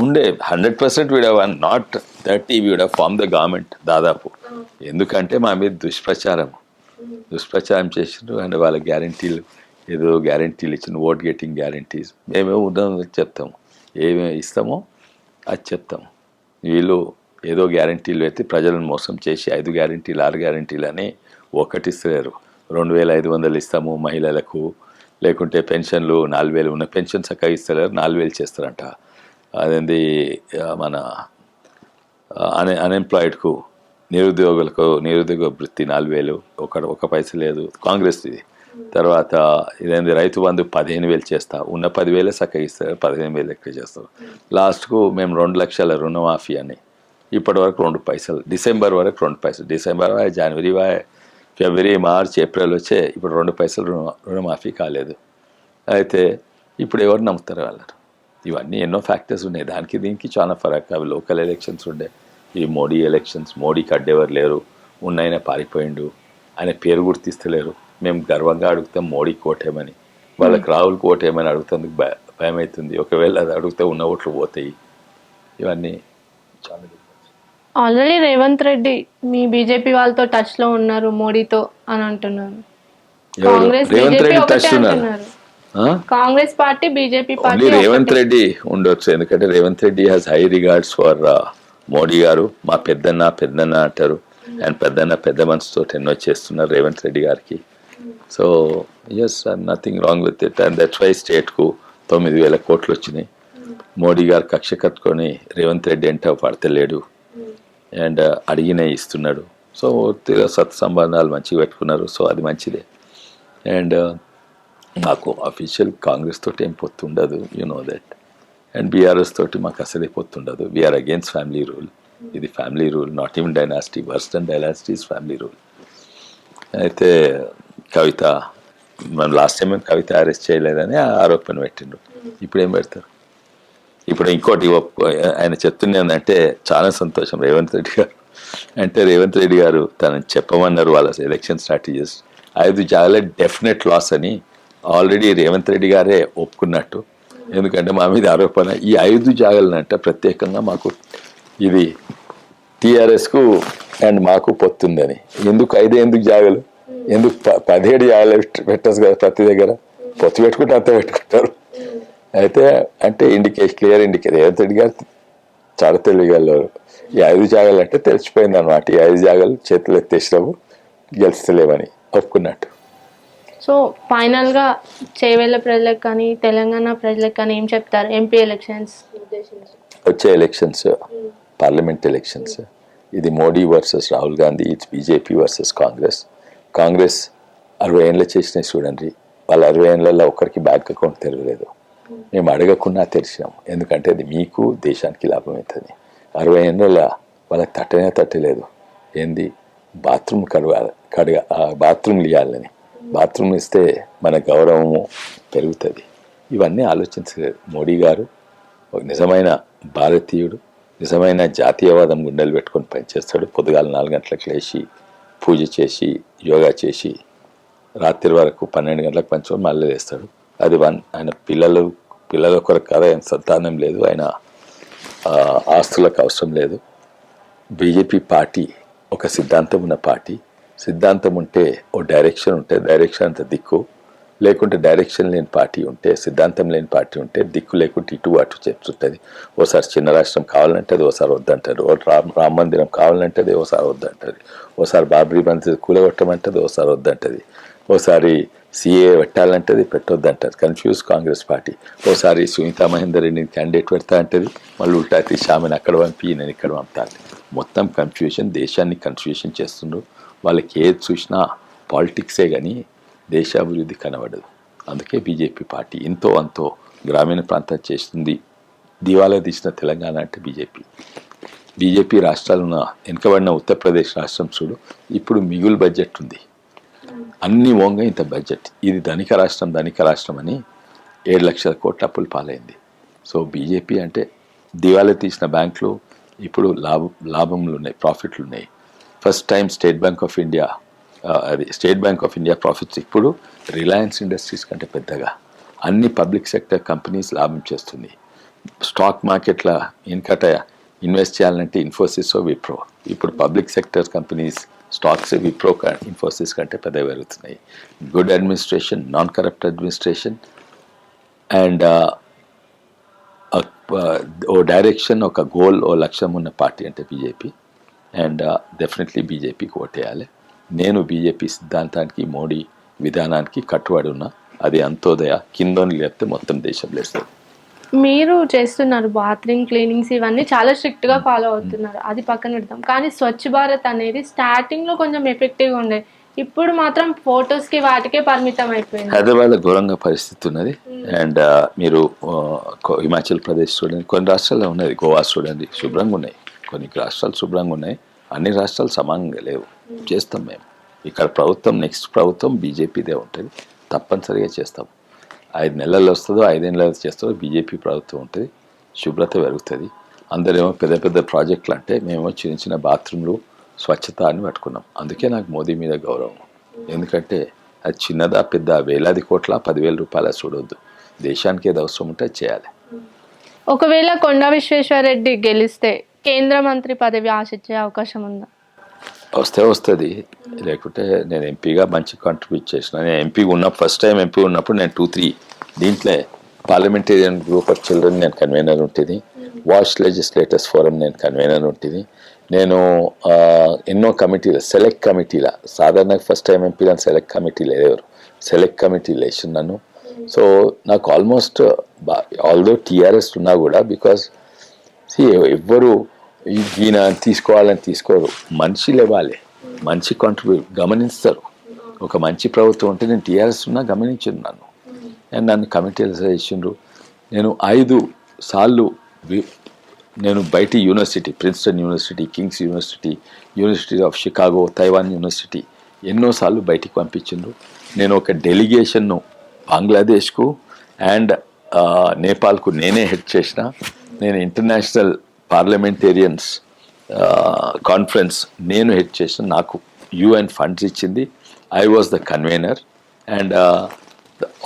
ఉండే 100% we'd have won, not 30 we'd have form the government దాదాపు. ఎందుకంటే మా మీద దుష్ప్రచారం చేసిండ్రు, అండ్ వాళ్ళ గ్యారంటీలు ఏదో గ్యారంటీలు ఇచ్చిన ఓట్ గెటింగ్ గ్యారంటీస్. మేమేమో ఉదాహరణ చెప్తాము, ఏమేమి ఇస్తామో అది చెప్తాము. వీళ్ళు ఏదో గ్యారంటీలు పెట్టి ప్రజలను మోసం చేసి 5 గ్యారంటీలు 6 గ్యారంటీలు అని ఒకటి ఇస్తలేరు. 2500 ఇస్తాము మహిళలకు, లేకుంటే పెన్షన్లు 4000 ఉన్న పెన్షన్ చక్కగా ఇస్తలేరు, 4000 చేస్తారంట. అదేంది మన అన్ఎంప్లాయిడ్కు నిరుద్యోగులకు నిరుద్యోగ వృత్తి 4000, ఒక పైస లేదు కాంగ్రెస్ ఇది. తర్వాత ఇదేంది రైతు బంధు 15,000 చేస్తా, ఉన్న 10,000 చక్కగా ఇస్తారు, 15,000 ఎక్కువ చేస్తారు. లాస్ట్కు మేము 2 లక్షల రుణమాఫీ అని ఇప్పటి వరకు 2 పైసలు, డిసెంబర్ వరకు 2 పైసలు, డిసెంబర్ జనవరి ఫిబ్రవరి మార్చ్ ఏప్రిల్ వచ్చే ఇప్పుడు 2 పైసలు రుణమాఫీ కాలేదు. అయితే ఇప్పుడు ఎవరు నమ్ముతారు వాళ్ళరు? ఇవన్నీ ఎన్నో ఫ్యాక్టర్స్ ఉన్నాయి, దానికి దీనికి చాలా ఫరక్. అవి లోకల్ ఎలక్షన్స్ ఉండే, ఈ మోడీ ఎలక్షన్స్. మోడీకి అడ్డెవరు లేరు, ఉన్నాయన పారిపోయిండు, ఆయన పేరు గుర్తిస్తలేరు. మేము గర్వంగా అడుగుతాం మోడీకి ఓటేమని, వాళ్ళకి రాహుల్కి ఓటేమని అడుగుతందుకు భయం అవుతుంది. ఒకవేళ అది అడిగితే ఉన్న ఓట్లు పోతాయి. ఇవన్నీ చాలా. ఆల్రెడీ రేవంత్ రెడ్డి మీ బీజేపీ వాళ్ళతో టచ్ లో ఉన్నారు మోడీతో అని అంటున్నారు. Congress party BJP party Revanth Reddy ఉండొచ్చు, ఎందుకంటే Revanth Reddy has high regards for Modi గారు. మా పెద్దన్న అంటారు, అండ్ పెద్ద మనసుతో ఎన్నో చేస్తున్నారు రేవంత్ రెడ్డి గారికి. So yes, nothing wrong with it. And that's why స్టేట్కు 9,000 కోట్లు వచ్చినాయి. మోడీ గారు కక్ష కట్టుకొని రేవంత్ రెడ్డి అంటే పడతలేడు, అండ్ అడిగినే ఇస్తున్నాడు. సో సత్సంబంధాలు మంచిగా పెట్టుకున్నారు, సో అది మంచిదే. అండ్ మాకు అఫీషియల్ కాంగ్రెస్ తోటి ఏం పొత్తు ఉండదు, you know that. And BRS తోటి మాకు అసలే పొత్తు ఉండదు. We're against family rule. ఇది family rule, not even dynasty. Worse than dynasty is family rule. అయితే కవిత, మనం లాస్ట్ టైం కవిత అరెస్ట్ చేయలేదని ఆరోపణ పెట్టిండ్రు. ఇప్పుడు ఏం పెడతారు? ఇప్పుడు ఇంకోటి ఆయన చెప్తుండేందంటే చాలా సంతోషం రేవంత్ రెడ్డి గారు. అంటే రేవంత్ రెడ్డి గారు తనని చెప్పమన్నారు వాళ్ళ ఎలక్షన్ స్ట్రాటజీస్. 5 జాగాల డెఫినెట్ లాస్ అని ఆల్రెడీ రేవంత్ రెడ్డి గారే ఒప్పుకున్నట్టు. ఎందుకంటే మా మీద ఆరోపణ ఈ 5 జాగాలనంట ప్రత్యేకంగా మాకు ఇది టీఆర్ఎస్కు అండ్ మాకు పొత్తుందని. ఎందుకు 5 ఎందుకు జాగాలు, ఎందుకు 17 జాగాలు పెట్టచ్చు కదా? ప్రతి దగ్గర పొత్తు పెట్టుకుంటే అంత పెట్టుకుంటారు. అయితే అంటే క్లియర్ ఇండికేట్ రేవంత్ రెడ్డి గారు చాలా తెలియగలరు. ఈ 5 జాగాలు అంటే తెలిసిపోయింది అనమాట. ఈ 5 జాగాలు చేతులు ఎత్తేసినాము, గెలుస్తలేమని ఒప్పుకున్నట్టు. సో ఫైనల్ గా చేవెళ్ళ ప్రజలకు కానీ తెలంగాణ ప్రజలకు కానీ ఏం చెప్తారు? ఎంపీ ఎలక్షన్స్ వచ్చే ఎలక్షన్స్ పార్లమెంట్ ఎలక్షన్స్. ఇది Modi versus Rahul Gandhi, it's BJP versus Congress. Congress 60 ఏళ్ళు చేసినాయి చూడండి, వాళ్ళ 60 ఏళ్ళల్లో ఒకరికి బ్యాంక్ అకౌంట్ తెరవలేదు. మేము అడగకుండా తెరిచినాము, ఎందుకంటే అది మీకు దేశానికి లాభం అవుతుంది. 60 ఏళ్ళ వాళ్ళకి తట్టలేదు ఏంది బాత్రూమ్ బాత్రూమ్లు ఇవ్వాలని. బాత్రూమ్ ఇస్తే మన గౌరవము పెరుగుతుంది. ఇవన్నీ ఆలోచించలేదు మోడీ గారు. ఒక నిజమైన భారతీయుడు, నిజమైన జాతీయవాదం గుండెలు పెట్టుకొని పనిచేస్తాడు. పొద్దుగాల 4 గంటలకు లేచి పూజ చేసి యోగా చేసి రాత్రి వరకు 12 గంటలకు పంచుకొని మళ్ళీ వేస్తాడు. అది ఆయన పిల్లల కొరకు కదా, ఆయన సంతానం లేదు, ఆయన ఆస్తులకు అవసరం లేదు. బీజేపీ పార్టీ ఒక సిద్ధాంతం ఉన్న పార్టీ. సిద్ధాంతం ఉంటే ఓ డైరెక్షన్ ఉంటే డైరెక్షన్ అంత దిక్కు, లేకుంటే డైరెక్షన్ లేని పార్టీ ఉంటే, సిద్ధాంతం లేని పార్టీ ఉంటే దిక్కు లేకుంటే ఇటు అటు చెప్తుంటుంది. ఓసారి చిన్న రాష్ట్రం కావాలంటే అది ఓసారి వద్దంటారు, రామ మందిరం కావాలంటే అది ఓసారి వద్దంటుంది, ఓసారి బాబ్రీ మసీద్ కూలగొట్టమంటది, ఓసారి వద్దంటుంది, ఓసారి సిఏ పెట్టాలంటే అది పెట్టొద్దంటారు. Confuse Congress party. ఓసారి సునీతా మహేందర్ రెడ్డిని క్యాండిడేట్ పెడతా అంటది, మళ్ళీ ఉల్టా తీసి ఆమెను అక్కడ పంపి నేను ఇక్కడ పంపుతాను. మొత్తం కన్ఫ్యూషన్, దేశాన్ని కన్ఫ్యూషన్ చేస్తుండ్రు. వాళ్ళకి ఏది చూసినా పాలిటిక్సే కానీ దేశాభివృద్ధి కనబడదు. అందుకే బీజేపీ పార్టీ ఎంతో అంతో గ్రామీణ ప్రాంతం చేస్తుంది. దివాలా తీసిన తెలంగాణ అంటే బీజేపీ రాష్ట్రాలున్న వెనుకబడిన ఉత్తరప్రదేశ్ రాష్ట్రం చూడు, ఇప్పుడు మిగులు బడ్జెట్ ఉంది, అన్ని ఓంగా ఇంత బడ్జెట్. ఇది ధనిక రాష్ట్రం అని 7 లక్షల కోట్ల అప్పులు పాలైంది. సో బీజేపీ అంటే దివాలా తీసిన బ్యాంకులు ఇప్పుడు లాభంలు ఉన్నాయి, ప్రాఫిట్లు ఉన్నాయి. First time state bank of India profits ఇప్పుడు రిలయన్స్ ఇండస్ట్రీస్ కంటే పెద్దగా అన్ని పబ్లిక్ సెక్టర్ కంపెనీస్ లాభం చేస్తుంది. స్టాక్ మార్కెట్ల ఇన్కట ఇన్వెస్ట్ చేయాలంటే ఇన్ఫోసిస్ విప్రో, ఇప్పుడు public sector companies stocks Wipro Infosys కంటే పెద్దగా పెరుగుతున్నాయి. Good administration, non corrupt administration and ఓ డైరెక్షన్, ఒక గోల్, ఓ లక్ష్యం ఉన్న పార్టీ అంటే బీజేపీ. అండ్ డెఫినెట్లీ బీజేపీకి ఓటేయాలి. నేను బీజేపీ సిద్ధాంతానికి, మోడీ విధానానికి కట్టుబడి ఉన్నా. అది అంత్యోదయ, కిందని లేపితే మొత్తం దేశం లేస్తుంది. మీరు చేస్తున్నారు బాత్రూమ్ క్లీనింగ్స్, ఇవన్నీ చాలా స్ట్రిక్ట్గా ఫాలో అవుతున్నారు, అది పక్కన పెడతాం. కానీ స్వచ్ఛ భారత్ అనేది స్టార్టింగ్లో కొంచెం ఎఫెక్టివ్గా ఉండే, ఇప్పుడు మాత్రం ఫొటోస్కి వాటికే పరిమితం అయిపోయింది. హైదరాబాద్లో ఘోరంగా పరిస్థితి ఉన్నది. అండ్ మీరు హిమాచల్ ప్రదేశ్ చూడండి, కొన్ని రాష్ట్రాల్లో ఉన్నది, గోవా చూడండి, శుభ్రంగా ఉన్నాయి. కొన్ని రాష్ట్రాలు శుభ్రంగా ఉన్నాయి, అన్ని రాష్ట్రాలు సమానంగా లేవు. చేస్తాం మేము ఇక్కడ ప్రభుత్వం, నెక్స్ట్ ప్రభుత్వం బీజేపీదే ఉంటుంది, తప్పనిసరిగా చేస్తాం. 5 నెలల్లో వస్తుందో 5 ఏళ్ళలో చేస్తుందో బీజేపీ ప్రభుత్వం ఉంటుంది, శుభ్రత పెరుగుతుంది. అందరేమో పెద్ద పెద్ద ప్రాజెక్టులు అంటే మేమేమో చిన్న చిన్న బాత్రూమ్లు, స్వచ్ఛత అని పట్టుకున్నాం. అందుకే నాకు మోదీ మీద గౌరవం. ఎందుకంటే అది చిన్నదా పెద్ద, వేలాది కోట్ల 10,000 రూపాయల చూడొద్దు, దేశానికి ఏది అవసరం ఉంటే చేయాలి. ఒకవేళ కొండా విశ్వేశ్వరరెడ్డి గెలిస్తే కేంద్ర మంత్రి పదవి ఆశించే అవకాశం ఉందా? వస్తుంది, లేకుంటే నేను ఎంపీగా మంచి కాంట్రిబ్యూట్ చేసిన. నేను ఎంపీగా ఫస్ట్ టైం ఎంపీ ఉన్నప్పుడు నేను 2-3 దీంట్లో పార్లమెంటేరియన్ గ్రూప్ ఆఫ్ చిల్డ్రన్ నేను కన్వీనర్ ఉంటుంది, వాష్ లెజిస్లేటర్స్ ఫోరం నేను కన్వీనర్ ఉంటుంది. నేను ఎన్నో కమిటీలు, సెలెక్ట్ కమిటీల, సాధారణంగా ఫస్ట్ టైం ఎంపీ కానీ సెలెక్ట్ కమిటీలు ఎవరు, సెలెక్ట్ కమిటీలు వేసినాను. సో నాకు ఆల్మోస్ట్ ఆల్దో టీఆర్ఎస్ ఉన్నా కూడా, బికాస్ ఎవ్వరు ఈయన తీసుకోవాలని తీసుకోరు, మనిషి లేవాలి, మంచి కాంట్రిబ్యూట్ గమనిస్తారు. ఒక మంచి ప్రభుత్వం ఉంటే నేను టీఆర్ఎస్ ఉన్నా గమనించున్నాను. అండ్ నన్ను కమిటీలు చేసిండ్రు. నేను 5 సార్లు నేను బయటి university, Princeton university, Kings university, university of Chicago, Taiwan university ఎన్నోసార్లు బయటికి పంపించిండ్రు. నేను ఒక డెలిగేషన్ను బంగ్లాదేశ్కు అండ్ నేపాల్కు నేనే హెడ్ చేసిన. నేను ఇంటర్నేషనల్ పార్లమెంటేరియన్స్ కాన్ఫరెన్స్ నేను హెడ్ చేసిన, నాకు UN ఫండ్స్ ఇచ్చింది. I was the convener and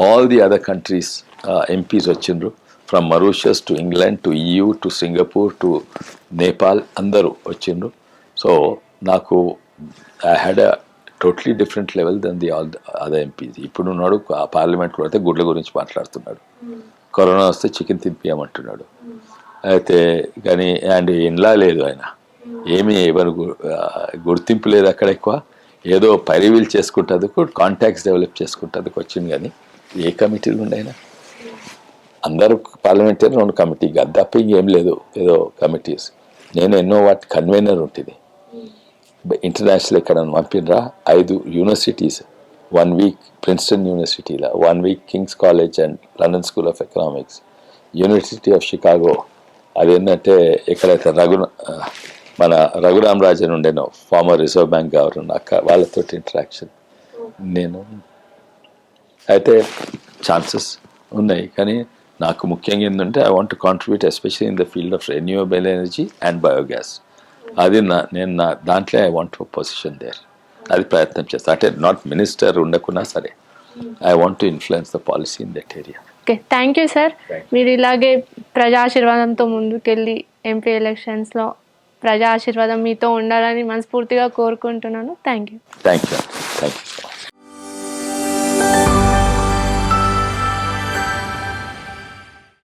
all the other countries MPs వచ్చిండ్రు, from Mauritius to England to EU to Singapore to Nepal, అందరూ వచ్చిండ్రు. సో నాకు I had a totally different level than the all other MPs. ఇప్పుడు ఉన్నాడు పార్లమెంట్లో అయితే గుడ్ల గురించి మాట్లాడుతున్నాడు, కరోనా వస్తే చికెన్ తినిపించమంటున్నాడు. అయితే కానీ అండ్ ఇండ్లా లేదు, ఆయన ఏమీ ఎవరు గుర్తింపు లేదు అక్కడ. ఎక్కువ ఏదో పరివీల్ చేసుకుంటుంది, కాంటాక్ట్స్ డెవలప్ చేసుకుంటుంది వచ్చింది. కానీ ఏ కమిటీలు ఉండైనా అందరూ పార్లమెంటరీ 2 కమిటీ తప్ప ఇంకేం లేదు, ఏదో కమిటీస్. నేను ఎన్నో వాటి కన్వీనర్ ఉంటుంది. ఇంటర్నేషనల్ ఎక్కడ పంపినరా 5 యూనివర్సిటీస్, 1 వీక్ ప్రిన్స్టన్ యూనివర్సిటీలో, 1 week King's college and London school of economics, university of Chicago, అదేంటంటే ఎక్కడైతే మన రఘురామ్ రాజన్ ఉండేనో ఫార్మర్ రిజర్వ్ బ్యాంక్ గవర్నర్ వాళ్ళతో ఇంటరాక్షన్ నేను అయితే ఛాన్సెస్ ఉన్నాయి. కానీ నాకు ముఖ్యంగా ఏంటంటే I want to contribute especially in the field of renewable energy and biogas. అది నేను దాంట్లో ఐ వాంట్ పొజిషన్ దేర్. అది ప్రయత్నం చేస్తాను. అంటే నాట్ మినిస్టర్ ఉండకున్నా సరే I want to influence the policy in that area. Okay, thank you sir. మీరు ఇలాగే ప్రజా ఆశీర్వాదంతో ముందుకెళ్ళి ఎంపీ ఎలక్షన్స్లో ప్రజా ఆశీర్వాదం మీతో ఉండాలని మనస్ఫూర్తిగా కోరుకుంటున్నాను. Thank you. Thank you.